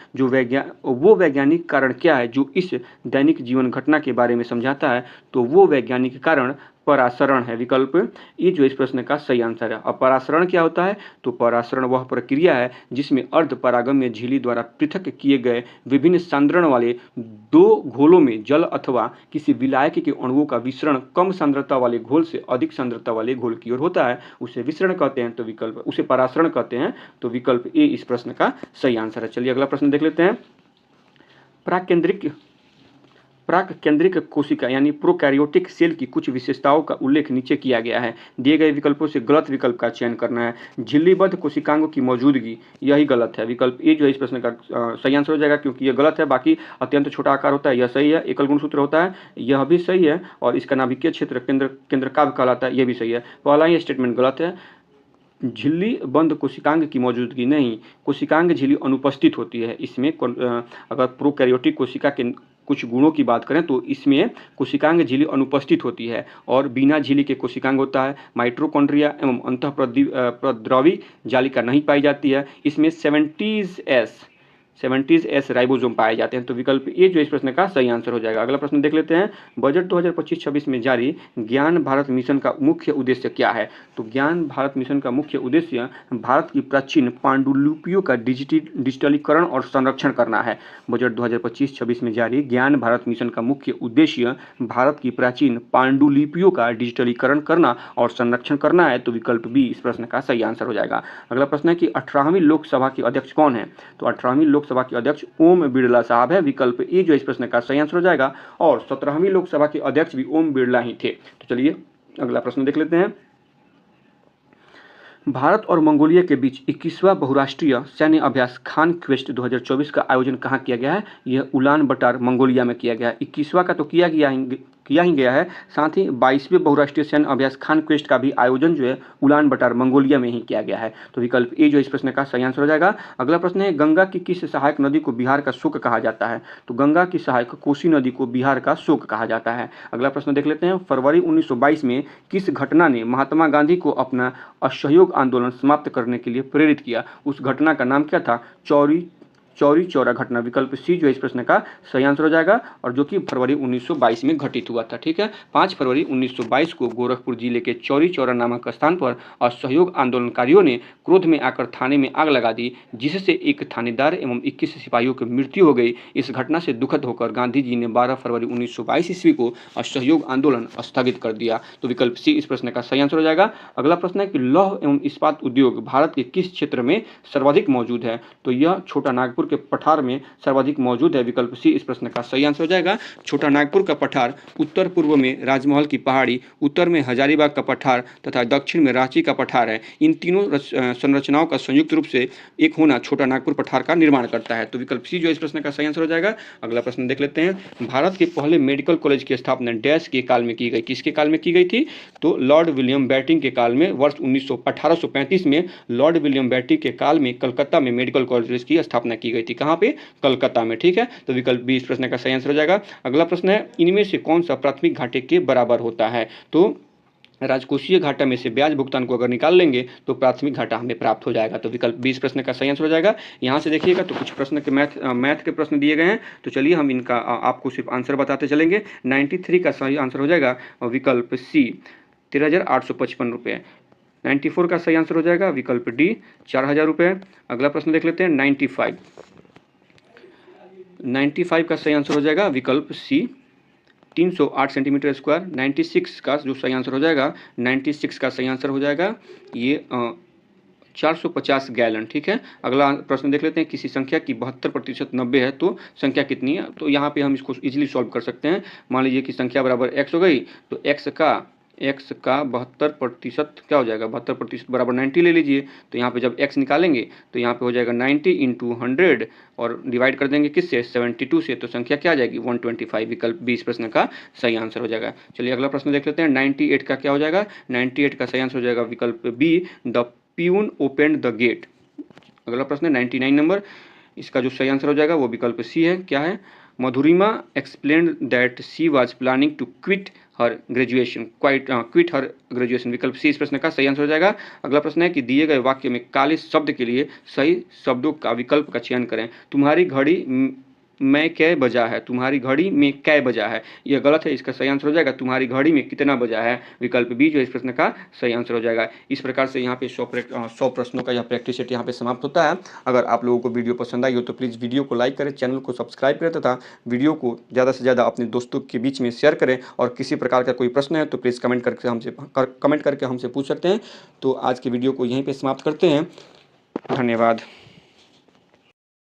वो वैज्ञानिक कारण क्या है जो इस दैनिक जीवन घटना के बारे में समझाता है? तो वो वैज्ञानिक कारण परासरण है। विकल्प ये जो इस प्रश्न का सही आंसर है। अब परासरण क्या होता है? तो परासरण वह प्रक्रिया है जिसमें अर्ध परागम्य झिल्ली द्वारा पृथक किए गए विभिन्न सांद्रण वाले दो घोलों में जल अथवा किसी विलायक के अणुओं का विसरण कम सांद्रता वाले घोल से अधिक सांद्रता वाले घोल की ओर होता है, उसे विसरण कहते हैं। तो विकल्प उसे परासरण कहते हैं। तो विकल्प ए इस प्रश्न का सही आंसर है। चलिए अगला प्रश्न देख लेते हैं। प्राक केंद्रिक कोशिका यानी प्रोकैरियोटिक सेल की कुछ विशेषताओं का उल्लेख नीचे किया गया है। दिए गए विकल्पों से गलत विकल्प का चयन करना है। झिल्लीबद्ध कोशिकांगों की मौजूदगी, यही गलत है। विकल्प ए जो है इस प्रश्न का सही आंसर हो जाएगा क्योंकि यह गलत है। बाकी अत्यंत छोटा आकार होता है, यह सही है। एकल गुणसूत्र होता है, यह भी सही है। और इसका नाभिकीय क्षेत्र केंद्रकाभ कहलाता है, यह भी सही है। पहला ही स्टेटमेंट गलत है। झिल्ली बंद कोशिकांग की मौजूदगी नहीं, कोशिकांग झिल्ली अनुपस्थित होती है। इसमें अगर प्रोकैरियोटिक कोशिका के कुछ गुणों की बात करें तो इसमें कोशिकांग झिल्ली अनुपस्थित होती है और बिना झिल्ली के कोशिकांग होता है। माइटोकॉन्ड्रिया एवं अंतःप्रद्रवी जालिका नहीं पाई जाती है। इसमें 70s राइबोसोम पाए जाते हैं। तो विकल्प ए जो इस प्रश्न का सही आंसर हो जाएगा। अगला प्रश्न देख लेते हैं। बजट 2025-26 में जारी ज्ञान भारत मिशन का मुख्य उद्देश्य क्या है? तो ज्ञान भारत मिशन का मुख्य उद्देश्य भारत की प्राचीन पांडुलिपियों का डिजिटलीकरण और संरक्षण करना है। बजट 2025-26 में जारी ज्ञान भारत मिशन का मुख्य उद्देश्य भारत की प्राचीन पांडुलिपियों का डिजिटलीकरण करना और संरक्षण करना है। तो विकल्प बी इस प्रश्न का सही आंसर हो जाएगा। अगला प्रश्न है कि 18वीं लोकसभा के अध्यक्ष कौन है? तो 18वीं लोकसभा के अध्यक्ष ओम बिरला साहब है। विकल्प ए जो इस प्रश्न का सही आंसर हो जाएगा। और 17वीं लोकसभा के अध्यक्ष भी ओम बिरला ही थे। तो चलिए अगला प्रश्न देख लेते हैं। भारत और मंगोलिया के बीच 21वां बहुराष्ट्रीय सैन्य अभ्यास खान क्वेस्ट 2024 का आयोजन कहाँ किया गया है? यह उलान बटार मंगोलिया में किया गया है। 21वां का तो किया ही गया है, साथ ही 22वें बहुराष्ट्रीय सैन्य अभ्यास खान क्वेस्ट का भी आयोजन जो है उलान बटार मंगोलिया में ही किया गया है। तो विकल्प ए जो इस प्रश्न का सही आंसर हो जाएगा। अगला प्रश्न है गंगा की किस सहायक नदी को बिहार का शोक कहा जाता है? तो गंगा की सहायक कोसी नदी को बिहार का शोक कहा जाता है। अगला प्रश्न देख लेते हैं। फरवरी 1922 में किस घटना ने महात्मा गांधी को अपना असहयोग आंदोलन समाप्त करने के लिए प्रेरित किया? उस घटना का नाम क्या था? चौरी चौरा घटना। विकल्प सी जो इस प्रश्न का सही आंसर हो जाएगा और जो कि फरवरी 1922 में घटित हुआ था। ठीक है, 5 फरवरी 1922 को गोरखपुर जिले के चौरी चौरा नामक स्थान पर असहयोग आंदोलनकारियों ने क्रोध में आकर थाने में आग लगा दी, जिससे एक थानेदार एवं 21 सिपाहियों की मृत्यु हो गई। इस घटना से दुखद होकर गांधी जी ने 12 फरवरी 1922 ईस्वी को असहयोग आंदोलन स्थगित कर दिया। तो विकल्प सी इस प्रश्न का सही आंसर हो जाएगा। अगला प्रश्न है कि लौह एवं इस्पात उद्योग भारत के किस क्षेत्र में सर्वाधिक मौजूद है? तो यह छोटा नागपुर के पठार में सर्वाधिक मौजूद है? विकल्प सी इस प्रश्न का सही आंसर हो जाएगा। छोटा नागपुर का पठार उत्तर पूर्व में राजमहल की पहाड़ी, उत्तर में हजारीबाग का पठार तथा दक्षिण में रांची का पठार है। इन तीनों संरचनाओं का संयुक्त रूप से एक होना छोटा नागपुर पठार का निर्माण करता है। तो विकल्प सी जो इस प्रश्न का सही आंसर हो जाएगा। अगला प्रश्न देख लेते हैं। भारत के पहले मेडिकल कॉलेज की स्थापना डैश के काल में की गई? किसके काल में की गई थी? तो लॉर्ड विलियम बेंटिंक के काल में। वर्ष 1835 में लॉर्ड विलियम बेंटिक के काल में कलकत्ता में मेडिकल कॉलेज की स्थापना की गई थी। कहाँ पे? कलकत्ता में। ठीक है, तो विकल्प बी इस प्रश्न का सही आंसर हो जाएगा। अगला प्रश्न है, इनमें से कौन सा प्राथमिक घाटे के बराबर होता है? तो राजकोषीय घाटा में से ब्याज भुगतान को अगर निकाल लेंगे तो प्राथमिक घाटा हमें प्राप्त हो जाएगा। तो विकल्प 20 प्रश्न का सही आंसर हो जाएगा। यहाँ से देखिएगा तो कुछ प्रश्न के मैथ के प्रश्न दिए गए हैं, तो चलिए हम इनका आपको सिर्फ आंसर बताते चलेंगे। 93 का सही आंसर हो जाएगा विकल्प सी 13,855 रुपये। 94 का सही आंसर हो जाएगा विकल्प डी 4,000 रुपये। अगला प्रश्न देख लेते हैं 95 का सही आंसर हो जाएगा विकल्प सी 308 सेंटीमीटर स्क्वायर। 96 का जो सही आंसर हो जाएगा, 96 का सही आंसर हो जाएगा ये 450 गैलन। ठीक है, अगला प्रश्न देख लेते हैं। किसी संख्या की 72% 90 है तो संख्या कितनी है? तो यहाँ पे हम इसको इजीली सॉल्व कर सकते हैं। मान लीजिए कि संख्या बराबर x हो गई, तो x का 72% क्या हो जाएगा? 72% बराबर 90 ले लीजिए। तो यहाँ पे जब x निकालेंगे तो यहाँ पे हो जाएगा 90 इंटू 100 और डिवाइड कर देंगे किससे? 72 से। तो संख्या क्या आ जाएगी? 125। विकल्प 20 प्रश्न का सही आंसर हो जाएगा। चलिए अगला प्रश्न देख लेते हैं। 98 का क्या हो जाएगा? 98 का सही आंसर हो जाएगा विकल्प B the peon opened the gate. अगला प्रश्न है 99 नंबर, इसका जो सही आंसर हो जाएगा वो विकल्प सी है। क्या है? Madhurima explained that she was planning to quit her graduation. Quit her graduation. विकल्प सी इस प्रश्न का सही आंसर हो जाएगा। अगला प्रश्न है कि दिए गए वाक्य में काले शब्द के लिए सही शब्दों का विकल्प का चयन करें। तुम्हारी घड़ी में कै बजा है? तुम्हारी घड़ी में कै बजा है, यह गलत है। इसका सही आंसर हो जाएगा तुम्हारी घड़ी में कितना बजा है। विकल्प बी जो इस प्रश्न का सही आंसर हो जाएगा। इस प्रकार से यहाँ पे 100 प्रश्नों का यह प्रैक्टिस सेट यहाँ पे समाप्त होता है। अगर आप लोगों को वीडियो पसंद आई हो तो प्लीज़ वीडियो को लाइक करें, चैनल को सब्सक्राइब करें तथा वीडियो को ज़्यादा से ज़्यादा अपने दोस्तों के बीच में शेयर करें। और किसी प्रकार का कोई प्रश्न है तो प्लीज़ कमेंट करके हमसे पूछ सकते हैं। तो आज की वीडियो को यहीं पर समाप्त करते हैं। धन्यवाद।